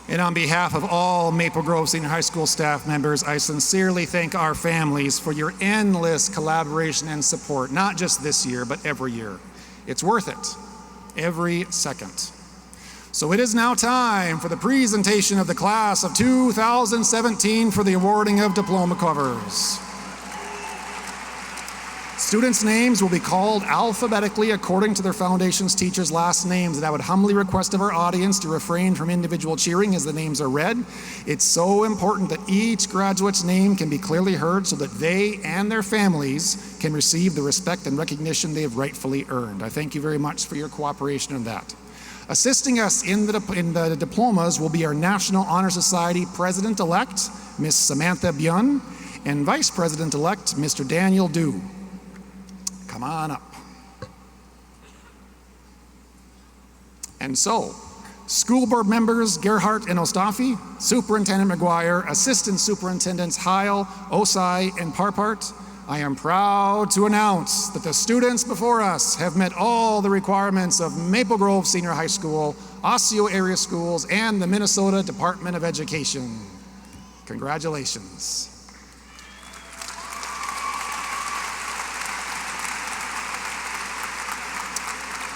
And on behalf of all Maple Grove Senior High School staff members, I sincerely thank our families for your endless collaboration and support, not just this year, but every year. It's worth it, every second. So it is now time for the presentation of the class of 2017 for the awarding of diploma covers. Students' names will be called alphabetically according to their foundation's teachers' last names, and I would humbly request of our audience to refrain from individual cheering as the names are read. It's so important that each graduate's name can be clearly heard so that they and their families can receive the respect and recognition they have rightfully earned. I thank you very much for your cooperation in that. Assisting us in the diplomas will be our National Honor Society President-elect, Ms. Samantha Byun, and Vice President-elect, Mr. Daniel Dew. Come on up. And so, school board members Gerhardt and Ostafi, Superintendent Mcguire, Assistant Superintendents Heil, Osseo, and Parpart, I am proud to announce that the students before us have met all the requirements of Maple Grove Senior High School, Osseo area schools, and the Minnesota Department of Education. Congratulations.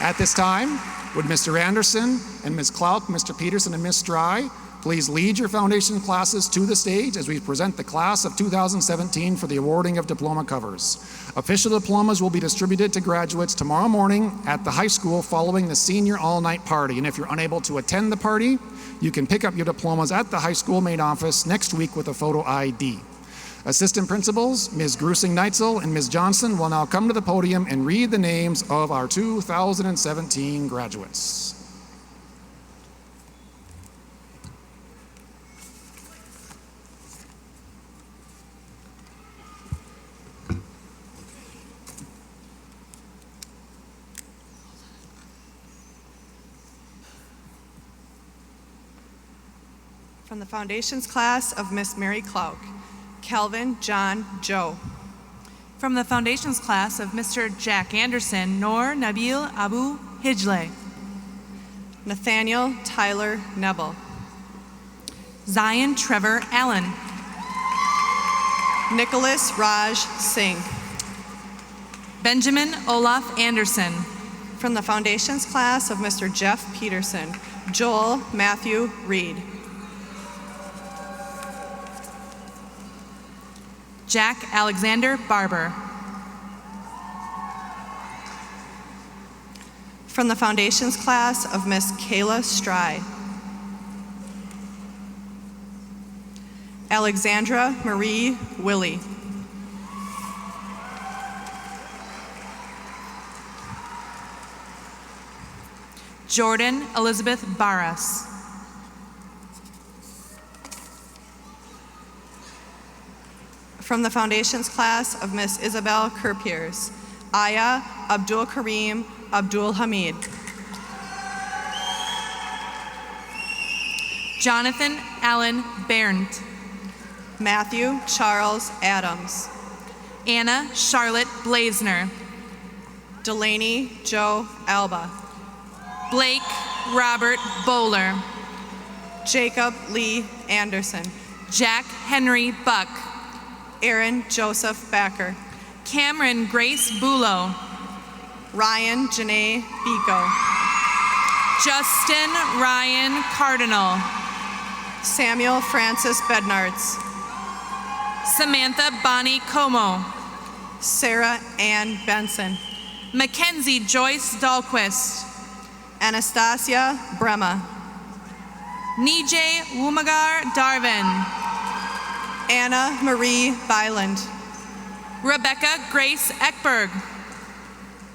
At this time, would Mr. Anderson and Ms. Clark, Mr. Peterson, and Ms. Stry please lead your foundation classes to the stage as we present the class of 2017 for the awarding of diploma covers. Official diplomas will be distributed to graduates tomorrow morning at the high school following the senior all-night party. And if you're unable to attend the party, you can pick up your diplomas at the high school main office next week with a photo ID. Assistant principals, Ms. Grusing-Neitzel and Ms. Johnson will now come to the podium and read the names of our 2017 graduates. From the Foundations class of Miss Mary Clark, Calvin John Joe. From the Foundations class of Mr. Jack Anderson, Noor Nabil Abu Hijle. Nathaniel Tyler Nebel. Zion Trevor Allen. Nicholas Raj Singh. Benjamin Olaf Anderson. From the Foundations class of Mr. Jeff Peterson, Joel Matthew Reed. Jack Alexander Barber. From the Foundations class of Miss Kayla Stry. Alexandra Marie Willie. Jordan Elizabeth Barras. From the Foundations class of Miss Isabel Kerpiers, Aya Abdul Karim Abdul Hamid. Jonathan Allen Berndt. Matthew Charles Adams. Anna Charlotte Blazner. Delaney Joe Alba. Blake Robert Bowler. Jacob Lee Anderson. Jack Henry Buck. Aaron Joseph Backer. Cameron Grace Bulow. Ryan Janae Biko. Justin Ryan Cardinal. Samuel Francis Bednarz. Samantha Bonnie Como. Sarah Ann Benson. Mackenzie Joyce Dahlquist. Anastasia Brema. Nijay Wumagar Darvin. Anna Marie Byland. Rebecca Grace Eckberg.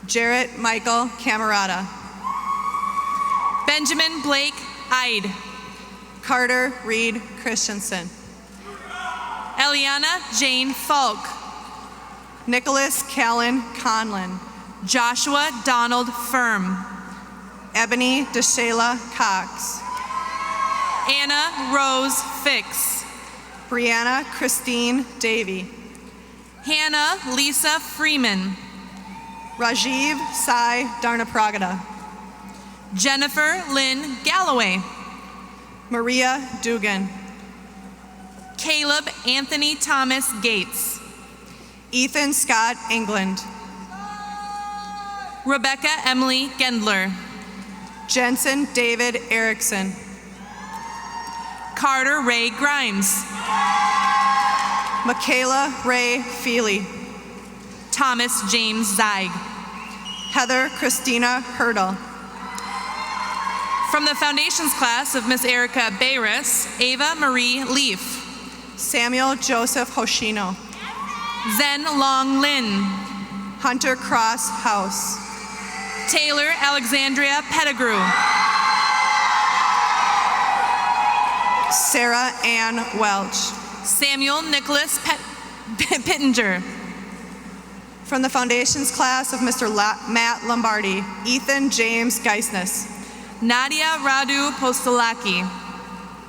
Jarrett Michael Camerata. Benjamin Blake Ide. Carter Reed Christensen. Eliana Jane Falk. Nicholas Callan Conlon. Joshua Donald Firm. Ebony DeShayla Cox. Anna Rose Fix. Brianna Christine Davy. Hannah Lisa Freeman. Rajiv Sai Darnapragada. Jennifer Lynn Galloway. Maria Dugan. Caleb Anthony Thomas Gates. Ethan Scott England. Rebecca Emily Gendler. Jensen David Erickson. Carter Ray Grimes. Michaela Ray Feely. Thomas James Zeig. Heather Christina Hurdle. From the Foundations class of Miss Erica Bayris, Ava Marie Leaf. Samuel Joseph Hoshino. Zen Long Lin. Hunter Cross House. Taylor Alexandria Pettigrew. Sarah Ann Welch. Samuel Nicholas Pittenger. From the Foundations class of Mr. Matt Lombardi, Ethan James Geisness. Nadia Radu Postolaki.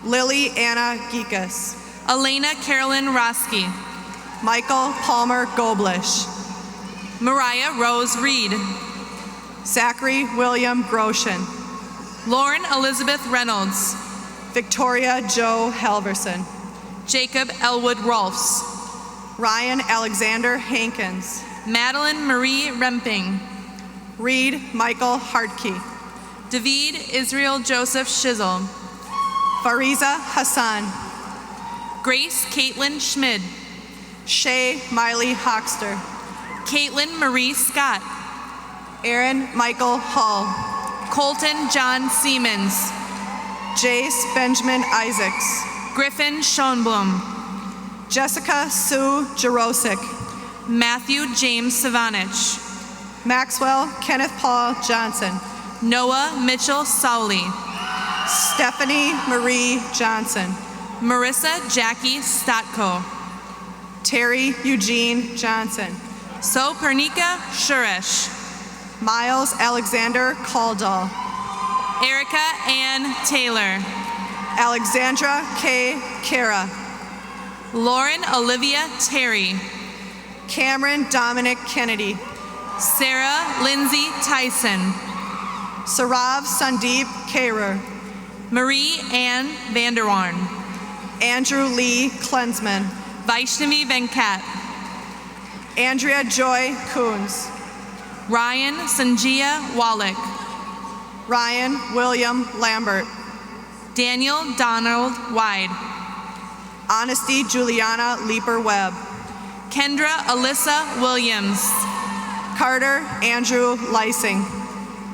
Lily Anna Geekus. Elena Carolyn Roski. Michael Palmer Goblish. Mariah Rose Reed. Zachary William Groshen. Lauren Elizabeth Reynolds. Victoria Joe Halverson. Jacob Elwood Rolfs. Ryan Alexander Hankins. Madeline Marie Remping. Reed Michael Hartke. David Israel Joseph Shizzle. Fariza Hassan. Grace Caitlin Schmid. Shay Miley Hoxter. Caitlin Marie Scott. Aaron Michael Hull. Colton John Siemens. Jace Benjamin Isaacs. Griffin Schoenblum. Jessica Sue Jarosik. Matthew James Savanich. Maxwell Kenneth Paul Johnson. Noah Mitchell Sowley. Stephanie Marie Johnson. Marissa Jackie Statko. Terry Eugene Johnson. Sopernika Shuresh. Miles Alexander Caldall. Erica Ann Taylor. Alexandra K. Kara. Lauren Olivia Terry. Cameron Dominic Kennedy. Sarah Lindsay Tyson. Sarav Sandeep Karer. Marie Ann Vanderwarn. Andrew Lee Klensman. Vaishnavi Venkat. Andrea Joy Coons. Ryan Sanjia Wallach. Ryan William Lambert. Daniel Donald Wide. Honesty Juliana Leeper Webb. Kendra Alyssa Williams. Carter Andrew Lysing.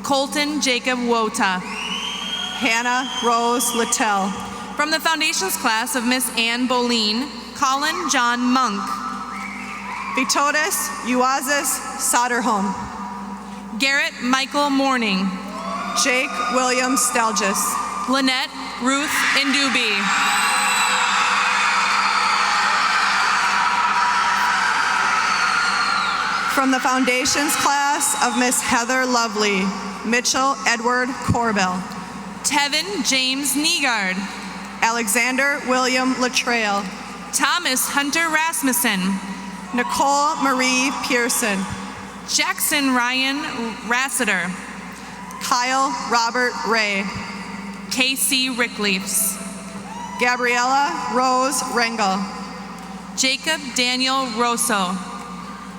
Colton Jacob Wota. Hannah Rose Littell. From the Foundations class of Miss Ann Boleen, Colin John Monk. Vitotis Uazis Soderholm. Garrett Michael Morning. Jake William Stelgis. Lynette Ruth Indubi. From the Foundations class of Miss Heather Lovely, Mitchell Edward Corbell. Tevin James Negard. Alexander William Latrail. Thomas Hunter Rasmussen. Nicole Marie Pearson. Jackson Ryan Rassiter. Kyle Robert Ray. Casey Rickleafs. Gabriella Rose Rengel. Jacob Daniel Rosso.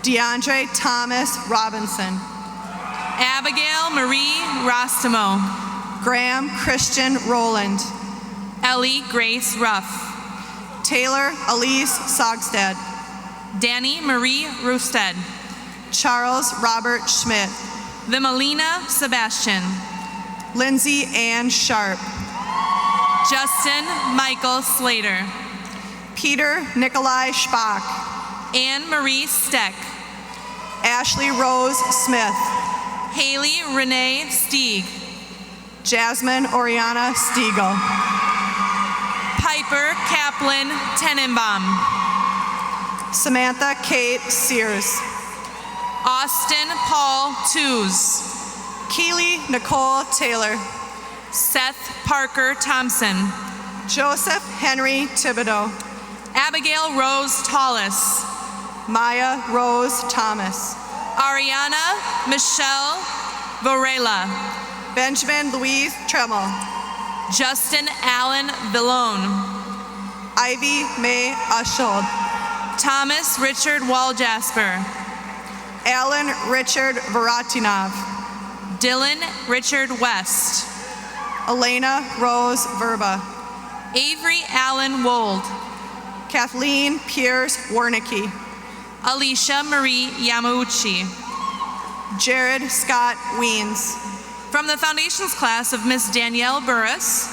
DeAndre Thomas Robinson. Abigail Marie Rostamo. Graham Christian Rowland. Ellie Grace Ruff. Taylor Elise Sogstad. Danny Marie Roosted. Charles Robert Schmidt. Vimalina Sebastian. Lindsay Ann Sharp. Justin Michael Slater. Peter Nikolai Schbach. Anne Marie Steck. Ashley Rose Smith. Haley Renee Stieg. Jasmine Oriana Stiegel. Piper Kaplan Tenenbaum. Samantha Kate Sears. Austin Paul Tews. Keely Nicole Taylor. Seth Parker Thompson. Joseph Henry Thibodeau. Abigail Rose Tallis. Maya Rose Thomas. Ariana Michelle Varela. Benjamin Louise Tremmel. Justin Allen Villone. Ivy May Ushold. Thomas Richard Waljasper. Alan Richard Varatinov. Dylan Richard West. Elena Rose Verba. Avery Allen Wold. Kathleen Pierce Warnicki. Alicia Marie Yamauchi. Jared Scott Weens. From the Foundations class of Miss Danielle Burris.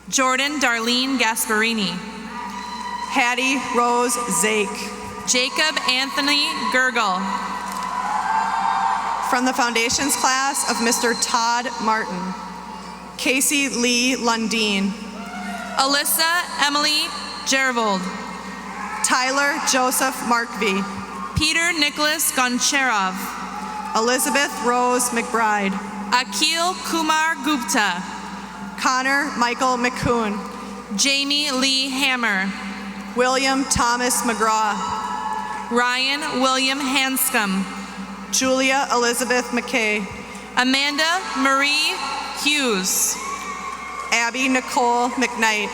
Jordan Darlene Gasparini. Hattie Rose Zake. Jacob Anthony Gergel. From the Foundations class of Mr. Todd Martin. Casey Lee Lundeen. Alyssa Emily Gervold. Tyler Joseph Markvey. Peter Nicholas Goncharov. Elizabeth Rose McBride. Akhil Kumar Gupta. Connor Michael McCoon. Jamie Lee Hammer. William Thomas McGraw. Ryan William Hanscom. Julia Elizabeth McKay. Amanda Marie Hughes. Abby Nicole McKnight.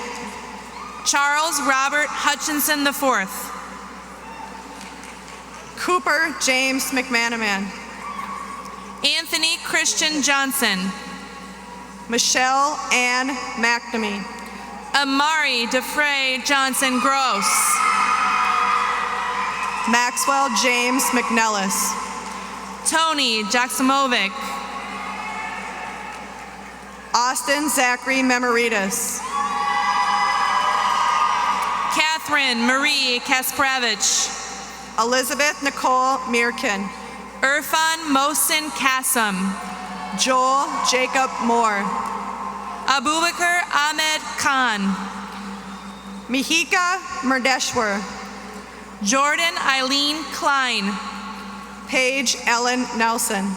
Charles Robert Hutchinson IV. Cooper James McManaman. Anthony Christian Johnson. Michelle Ann McNamee. Amari DeFrey Johnson Gross. Maxwell James McNellis. Tony Jaksimovic. Austin Zachary Memoritas. Catherine Marie Kaspravich. Elizabeth Nicole Mirkin. Irfan Mohsin Kassam. Joel Jacob Moore. Abubakar Ahmed Khan. Mihika Murdeshwar. Jordan Eileen Klein. Paige Ellen Nelson.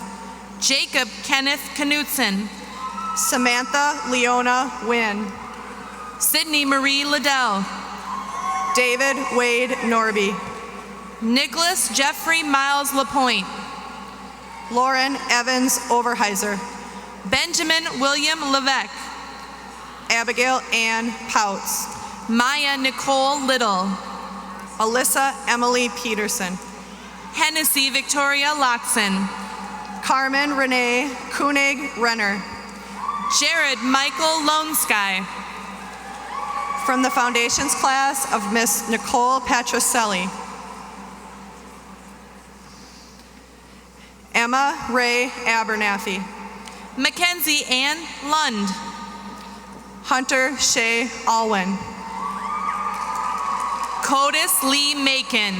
Jacob Kenneth Knutson. Samantha Leona Wynn. Sydney Marie Liddell. David Wade Norby. Nicholas Jeffrey Miles Lapointe. Lauren Evans Overheiser. Benjamin William Levesque. Abigail Ann Pouts. Maya Nicole Little. Alyssa Emily Peterson. Hennessy Victoria Loxon. Carmen Renee Koenig Renner. Jared Michael Lone Sky. From the Foundations class of Miss Nicole Patricelli. Emma Ray Abernathy. Mackenzie Ann Lund. Hunter Shea Alwyn. Codis Lee Macon.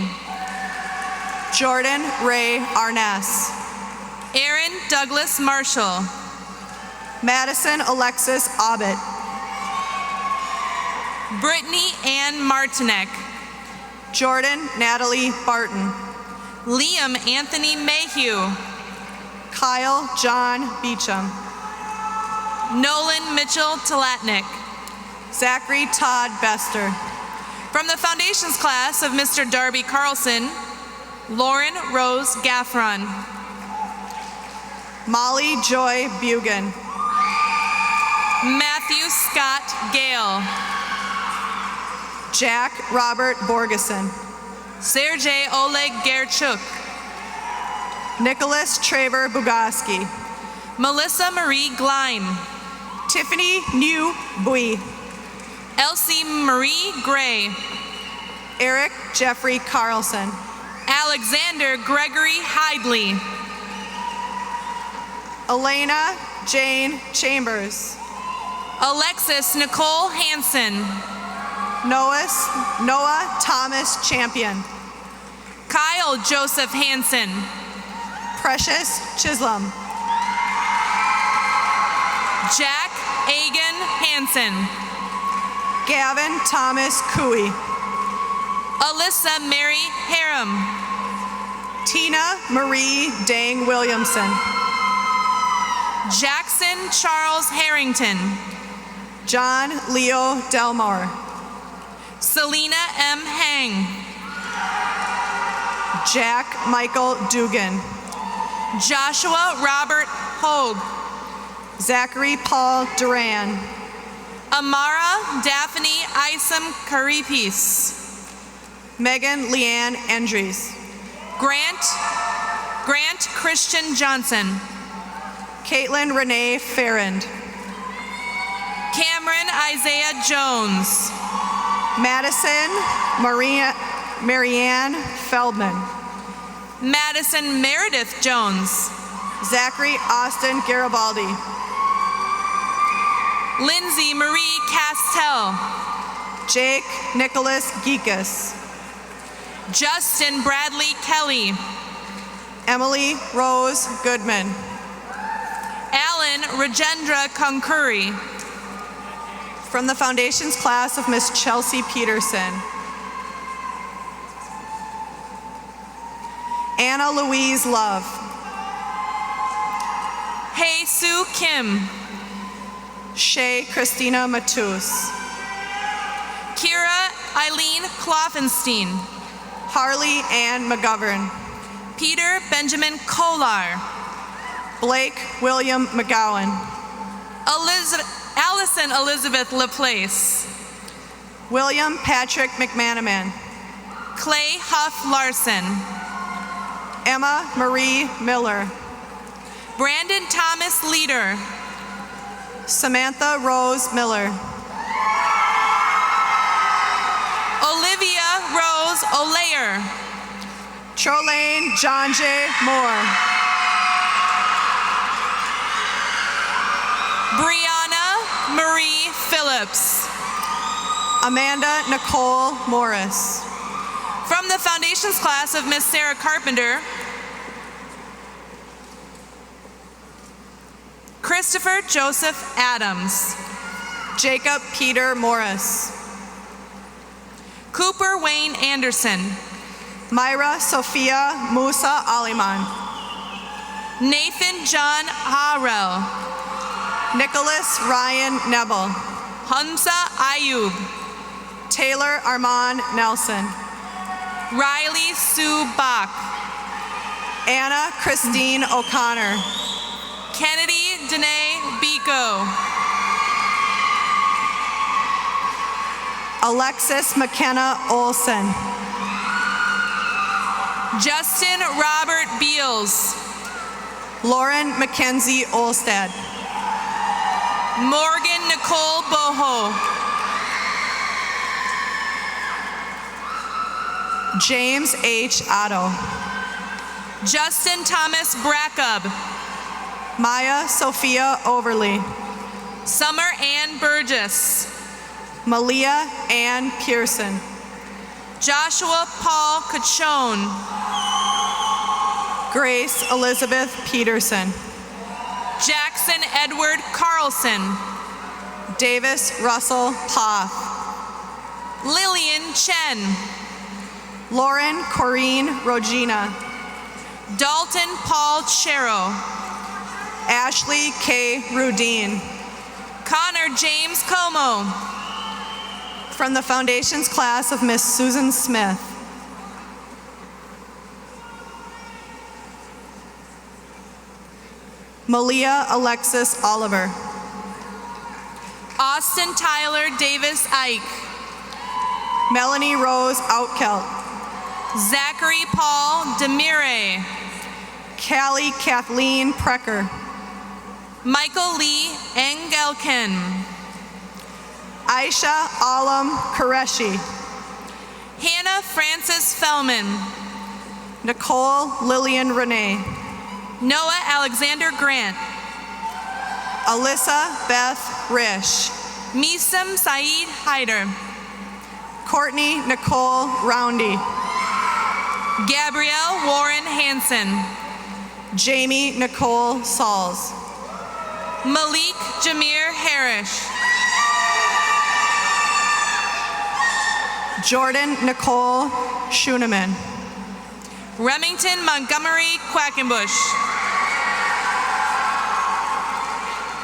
Jordan Ray Arness. Aaron Douglas Marshall. Madison Alexis Abbott. Brittany Ann Martinek. Jordan Natalie Barton. Liam Anthony Mayhew. Kyle John Beecham. Nolan Mitchell Talatnik. Zachary Todd Bester. From the Foundations class of Mr. Darby Carlson, Lauren Rose Gaffron. Molly Joy Bugan. Matthew Scott Gale. Jack Robert Borgeson. Sergey Oleg Gerchuk. Nicholas Traver Bugoski. Melissa Marie Glein. Tiffany New Bui. Elsie Marie Gray. Eric Jeffrey Carlson. Alexander Gregory Hidley. Elena Jane Chambers. Alexis Nicole Hansen. Noah Thomas Champion. Kyle Joseph Hansen. Precious Chisholm. Jack Agan Hansen. Gavin Thomas Cooey. Alyssa Mary Harem. Tina Marie Dang Williamson. Jackson Charles Harrington. John Leo Delmore. Selena M. Hang. Jack Michael Dugan. Joshua Robert Hogue. Zachary Paul Duran. Amara Daphne Isom Karipis. Megan Leanne Andries. Grant Christian Johnson. Caitlin Renee Farrand. Cameron Isaiah Jones. Madison Marianne Feldman. Madison Meredith Jones. Zachary Austin Garibaldi. Lindsay Marie Castell. Jake Nicholas Geekus. Justin Bradley Kelly. Emily Rose Goodman. Alan Rajendra Konkuri. From the Foundations class of Miss Chelsea Peterson. Anna Louise Love. Hey Sue Kim. Shay Christina Matus. Kira Eileen Kloffenstein. Harley Ann McGovern. Peter Benjamin Kolar. Blake William McGowan. Allison Elizabeth Laplace. William Patrick McManaman. Clay Huff Larson. Emma Marie Miller. Brandon Thomas Leader. Samantha Rose Miller. Olivia Rose Olayer. Trolane John J. Moore. Brianna Marie Phillips. Amanda Nicole Morris. From the Foundations class of Miss Sarah Carpenter, Christopher Joseph Adams. Jacob Peter Morris. Cooper Wayne Anderson. Myra Sophia Musa Aliman. Nathan John Harrell. Nicholas Ryan Nebel. Hamza Ayub. Taylor Armand Nelson. Riley Sue Bach. Anna Christine O'Connor. Kennedy Danae Biko. Alexis McKenna Olson. Justin Robert Beals. Lauren Mackenzie Olstad. Morgan Nicole Boho. James H. Otto. Justin Thomas Brackub. Maya Sophia Overly. Summer Ann Burgess. Malia Ann Pearson. Joshua Paul Cachone. Grace Elizabeth Peterson. Jackson Edward Carlson. Davis Russell Poth. Lillian Chen. Lauren Corrine Rogina. Dalton Paul Chero. Ashley K. Rudine. Connor James Como. From the Foundations class of Miss Susan Smith. Malia Alexis Oliver. Austin Tyler Davis Ike. Melanie Rose Outkelt. Zachary Paul Demire. Callie Kathleen Precker. Michael Lee Engelken. Aisha Alam Qureshi. Hannah Frances Fellman. Nicole Lillian Renee. Noah Alexander Grant. Alyssa Beth Rish. Misam Saeed Hyder. Courtney Nicole Roundy. Gabrielle Warren Hansen. Jamie Nicole Sauls. Malik Jameer Harish. Jordan Nicole Schuneman. Remington Montgomery Quackenbush.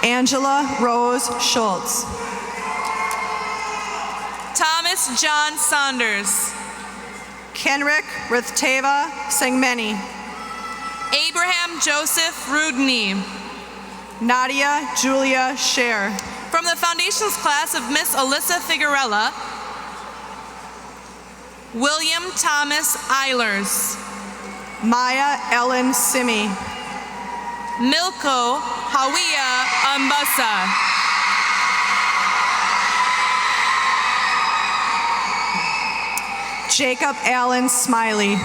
Angela Rose Schultz. Thomas John Saunders. Kenrick Ruthteva Sengmeni. Abraham Joseph Rudney. Nadia Julia Scher. From the Foundations class of Miss Alyssa Figuerella, William Thomas Eilers. Maya Ellen Simi. Milko Hawiya Ambassa. Jacob Allen Smiley.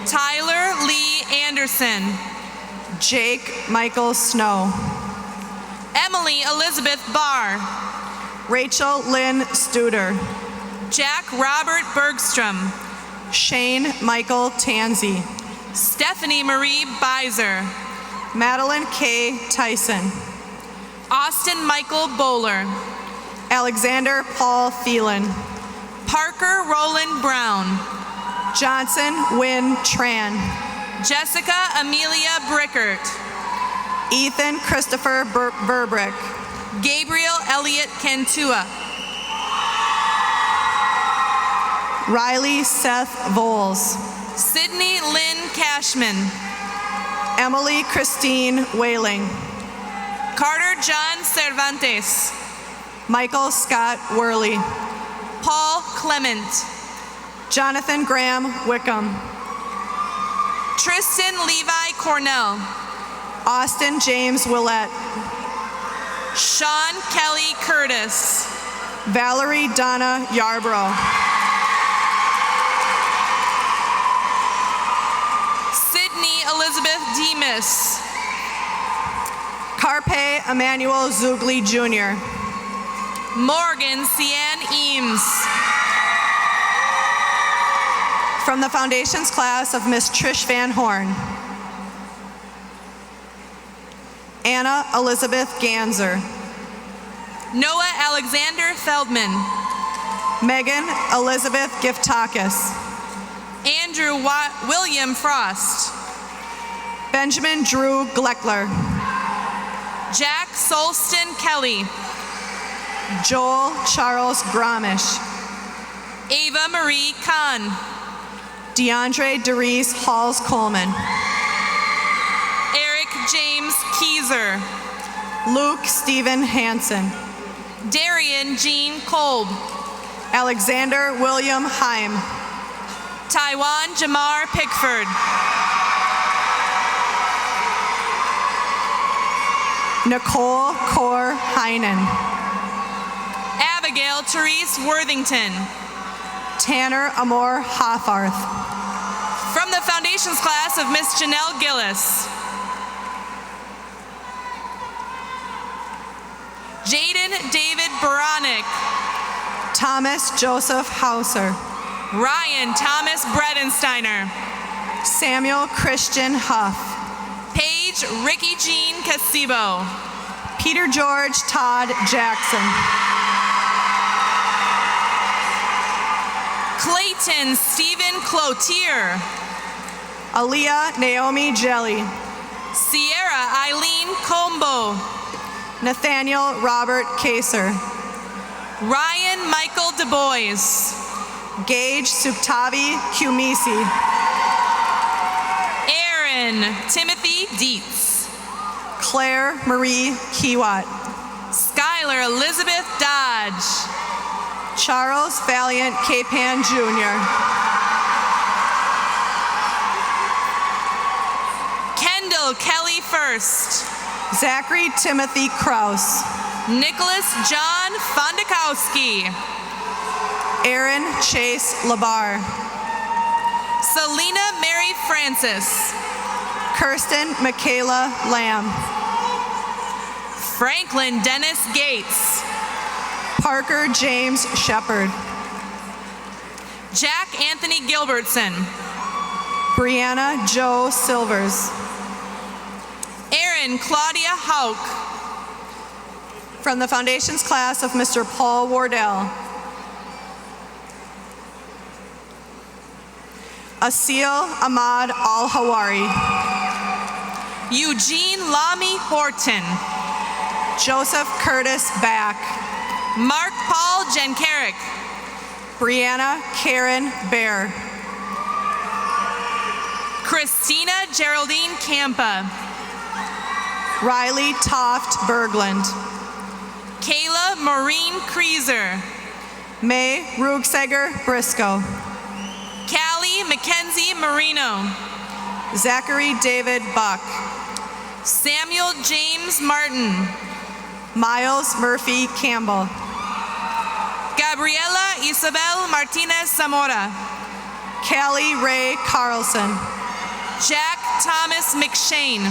Tyler Lee Anderson. Jake Michael Snow. Emily Elizabeth Barr. Rachel Lynn Studer. Jack Robert Bergstrom. Shane Michael Tansey. Stephanie Marie Beiser. Madeline K. Tyson. Austin Michael Bowler. Alexander Paul Phelan. Parker Roland Brown. Johnson Wynn Tran. Jessica Amelia Brickert. Ethan Christopher Burbrick. Gabriel Elliott Cantua. Riley Seth Voles. Sydney Lynn Cashman. Emily Christine Whaling. Carter John Cervantes. Michael Scott Worley. Paul Clement. Jonathan Graham Wickham. Tristan Levi Cornell. Austin James Willett. Sean Kelly Curtis. Valerie Donna Yarbrough. Sydney Elizabeth Demas. Carpe Emmanuel Zugli Jr. Morgan Cian Eames. From the Foundations class of Miss Trish Van Horn. Anna Elizabeth Ganser. Noah Alexander Feldman. Megan Elizabeth Giftakis. Andrew William Frost. Benjamin Drew Gleckler. Jack Solston Kelly. Joel Charles Gromish. Ava Marie Kahn. DeAndre Derice Halls Coleman. Eric James Keyser. Luke Stephen Hansen. Darian Jean Kolb. Alexander William Heim. Taiwan Jamar Pickford. Nicole Core Heinen. Abigail Therese Worthington. Tanner Amor Hoffarth. From the Foundations class of Miss Janelle Gillis. Jaden David Baranek. Thomas Joseph Hauser. Ryan Thomas Bredensteiner. Samuel Christian Huff. Paige Ricky Jean Casibo. Peter George Todd Jackson. Clayton Stephen Cloutier. Aaliyah Naomi Jelly. Sierra Eileen Combo. Nathaniel Robert Kaser. Ryan Michael Du Bois. Gage Suktavi Humisi. Aaron Timothy Dietz. Claire Marie Kiwat. Skylar Elizabeth Dodge. Charles Valiant Capan Jr. Kendall Kelly First. Zachary Timothy Kraus. Nicholas John Fondakowski. Aaron Chase Labar. Selena Mary Francis. Kirsten Michaela Lamb. Franklin Dennis Gates. Parker James Shepard. Jack Anthony Gilbertson. Brianna Joe Silvers. Erin Claudia Hauk. From the Foundations class of Mr. Paul Wardell. Osseo Ahmad Al-Hawari. Eugene Lamy Horton. Joseph Curtis Back. Mark Paul Jenkerick. Brianna Karen Bear. Christina Geraldine Campa. Riley Toft Berglund. Kayla Maureen Kreezer. May Rugseger Briscoe. Callie Mackenzie Marino. Zachary David Buck. Samuel James Martin. Miles Murphy Campbell. Gabriela Isabel Martinez Zamora. Callie Ray Carlson. Jack Thomas McShane.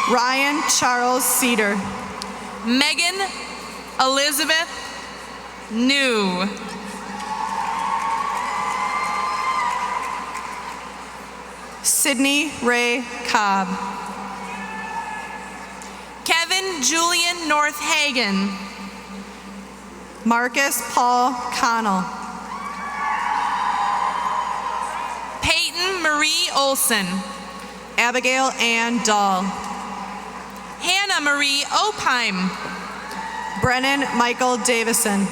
Ryan Charles Cedar. Megan Elizabeth New. Sydney Ray Cobb. Kevin Julian Northagen. Marcus Paul Connell. Peyton Marie Olson. Abigail Ann Dahl. Hannah Marie Opheim. Brennan Michael Davison.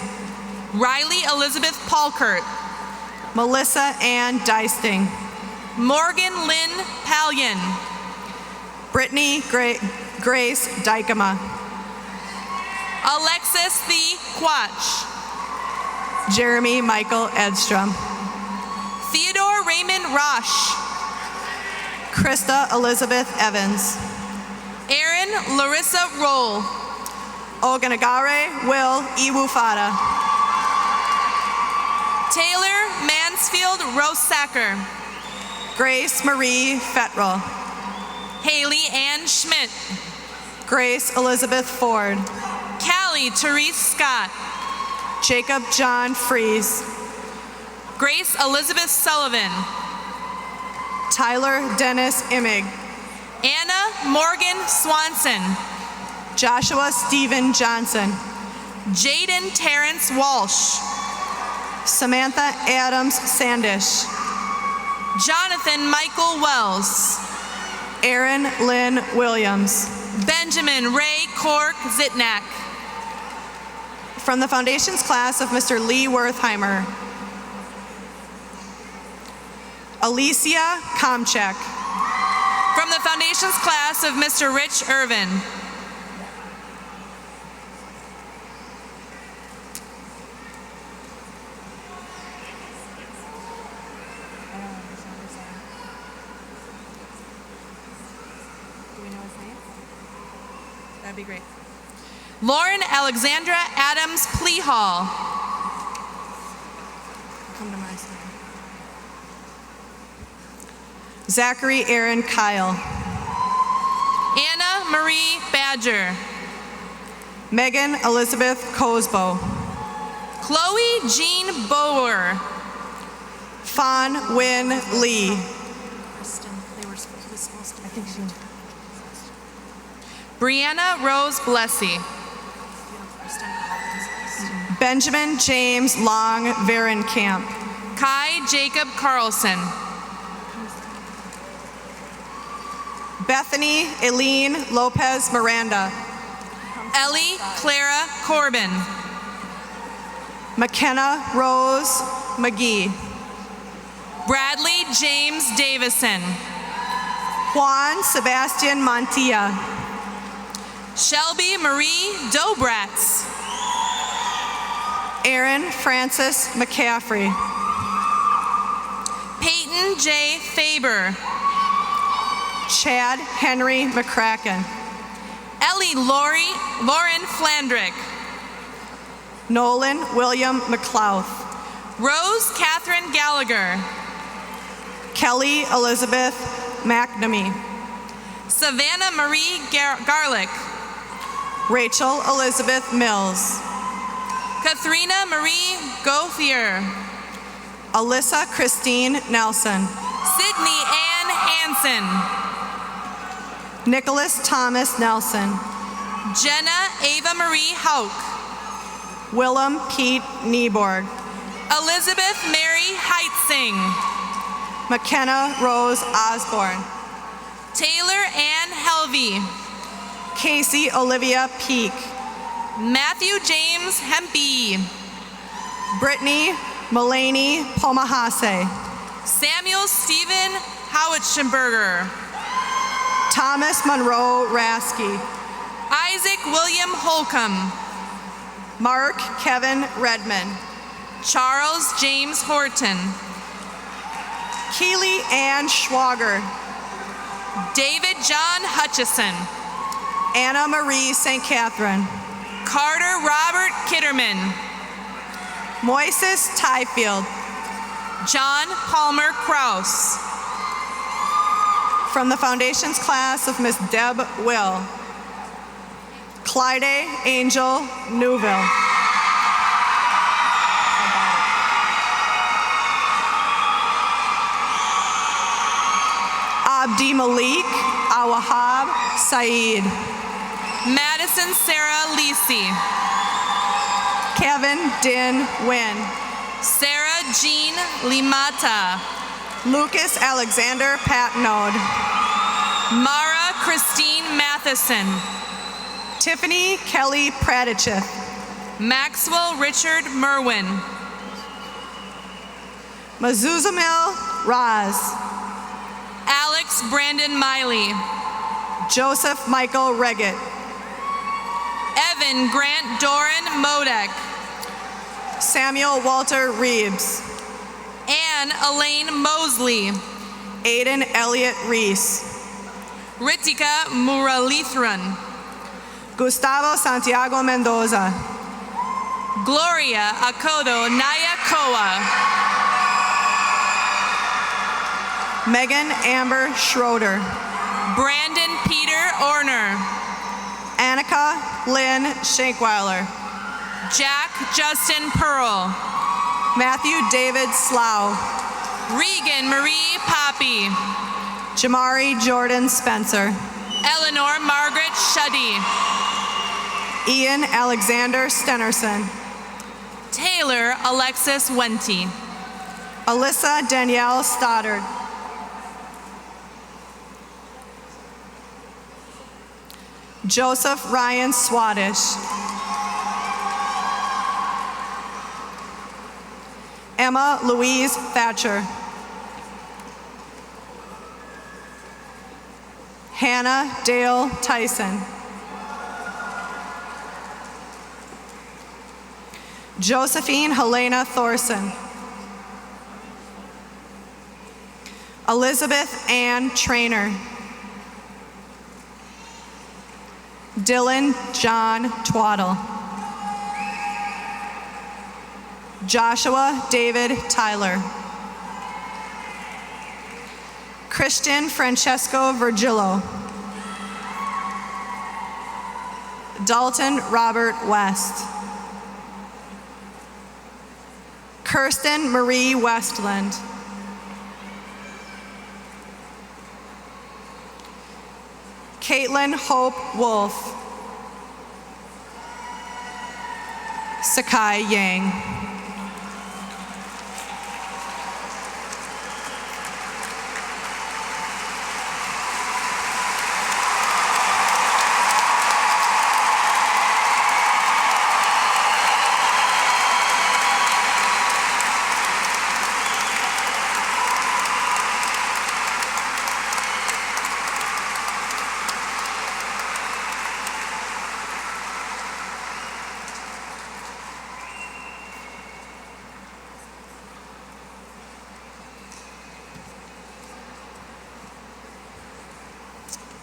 Riley Elizabeth Paulkert. Melissa Ann Deisting. Morgan Lynn Pallion. Brittany Grace Dykema. Alexis The Quatch. Jeremy Michael Edstrom. Theodore Raymond Roche. Krista Elizabeth Evans. Aaron Larissa Roll. Oganagare Will Iwufada. Taylor Mansfield Rosacker. Grace Marie Fettrell. Haley Ann Schmidt. Grace Elizabeth Ford. Callie Therese Scott. Jacob John Fries. Grace Elizabeth Sullivan. Tyler Dennis Immig. Anna Morgan Swanson. Joshua Stephen Johnson. Jaden Terrence Walsh. Samantha Adams Sandish. Jonathan Michael Wells. Aaron Lynn Williams. Benjamin Ray Cork Zitnak. From the Foundations class of Mr. Lee Wertheimer. Alicia Komchek. From the Foundations class of Mr. Rich Irvin. That'd be great. Lauren Alexandra Adams Pleahall. Come to my side. Zachary Aaron Kyle. Anna Marie Badger. Megan Elizabeth Cosbo. Chloe Jean Bower. Fawn Win Lee. Brianna Rose Blessy. Benjamin James Long Varenkamp. Kai Jacob Carlson. Bethany Eileen Lopez Miranda. Ellie Clara Corbin. McKenna Rose McGee. Bradley James Davison. Juan Sebastian Montilla. Shelby Marie Dobratz. Aaron Francis McCaffrey. Peyton J. Faber. Chad Henry McCracken. Ellie Lauren Flandrick. Nolan William McLeod. Rose Catherine Gallagher. Kelly Elizabeth McNamee. Savannah Marie Garlick. Rachel Elizabeth Mills. Katharina Marie Gauthier. Alyssa Christine Nelson. Sydney Ann Hansen. Nicholas Thomas Nelson. Jenna Ava Marie Hauk. Willem Pete Nieborg. Elizabeth Mary Heitzing. McKenna Rose Osborne. Taylor Ann Helvey. Casey Olivia Peak. Matthew James Hempy. Brittany Mulaney Pomahase. Samuel Stephen Howitzenberger. Thomas Monroe Rasky. Isaac William Holcomb. Mark Kevin Redmond. Charles James Horton. Keely Ann Schwager. David John Hutchison. Anna Marie St. Catherine. Carter Robert Kitterman. Moises Tyfield. John Palmer Kraus. From the Foundations class of Miss Deb Will. Clyde Angel Newville. Abdi Malik Awahab Saeed. Madison Sarah Lisi. Kevin Din Wynn. Sarah Jean Limata. Lucas Alexander Patnode. Mara Christine Matheson. Tiffany Kelly Pradachith. Maxwell Richard Merwin. Mazuzamil Raz. Alex Brandon Miley. Joseph Michael Reggett. Evan Grant Doran Modek. Samuel Walter Reeves. Anne Elaine Mosley. Aiden Elliott Reese. Ritika Muralithran. Gustavo Santiago Mendoza. Gloria Akodo Nayakoa. Megan Amber Schroeder. Brandon Peter Orner. Annika Lynn Shankweiler. Jack Justin Pearl. Matthew David Slough. Regan Marie Poppy. Jamari Jordan Spencer. Eleanor Margaret Shuddy. Ian Alexander Stenerson. Taylor Alexis Wenty. Alyssa Danielle Stoddard. Joseph Ryan Swadish. Emma Louise Thatcher. Hannah Dale Tyson. Josephine Helena Thorson. Elizabeth Ann Trainer. Dylan John Twaddle. Joshua David Tyler. Christian Francesco Virgillo. Dalton Robert West. Kirsten Marie Westland. Caitlin Hope Wolf. Sakai Yang.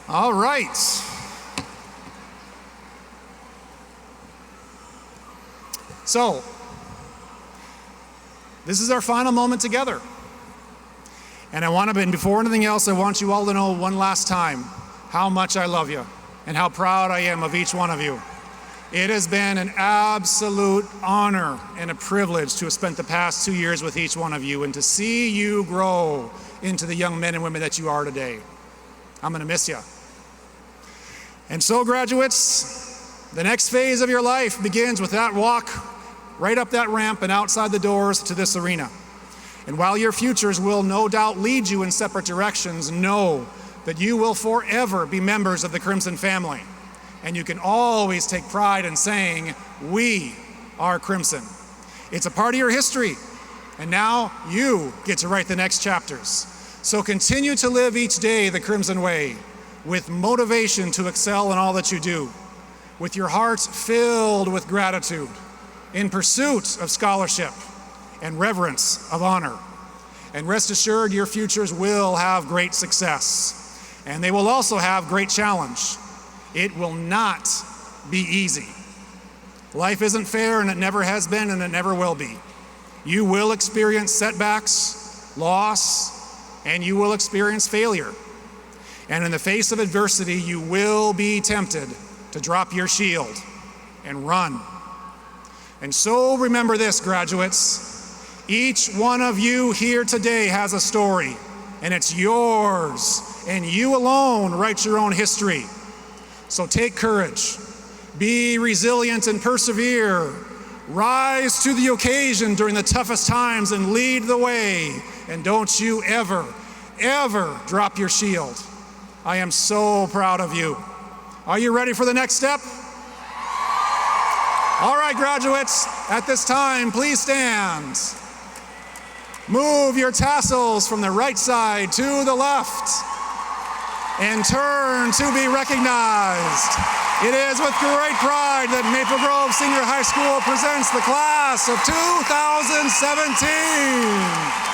All right. So, this is our final moment together. And before anything else, I want you all to know one last time how much I love you and how proud I am of each one of you. It has been an absolute honor and a privilege to have spent the past 2 years with each one of you and to see you grow into the young men and women that you are today. I'm gonna miss you. And so, graduates, the next phase of your life begins with that walk right up that ramp and outside the doors to this arena. And while your futures will no doubt lead you in separate directions, know that you will forever be members of the Crimson family. And you can always take pride in saying, we are Crimson. It's a part of your history, and now you get to write the next chapters. So continue to live each day the Crimson way, with motivation to excel in all that you do, with your hearts filled with gratitude, in pursuit of scholarship and reverence of honor. And rest assured, your futures will have great success, and they will also have great challenge. It will not be easy. Life isn't fair, and it never has been, and it never will be. You will experience setbacks, loss, and you will experience failure. And in the face of adversity, you will be tempted to drop your shield and run. And so remember this, graduates. Each one of you here today has a story, and it's yours, and you alone write your own history. So take courage, be resilient and persevere, rise to the occasion during the toughest times and lead the way. And don't you ever, ever drop your shield. I am so proud of you. Are you ready for the next step? All right, graduates, at this time, please stand. Move your tassels from the right side to the left and turn to be recognized. It is with great pride that Maple Grove Senior High School presents the class of 2017.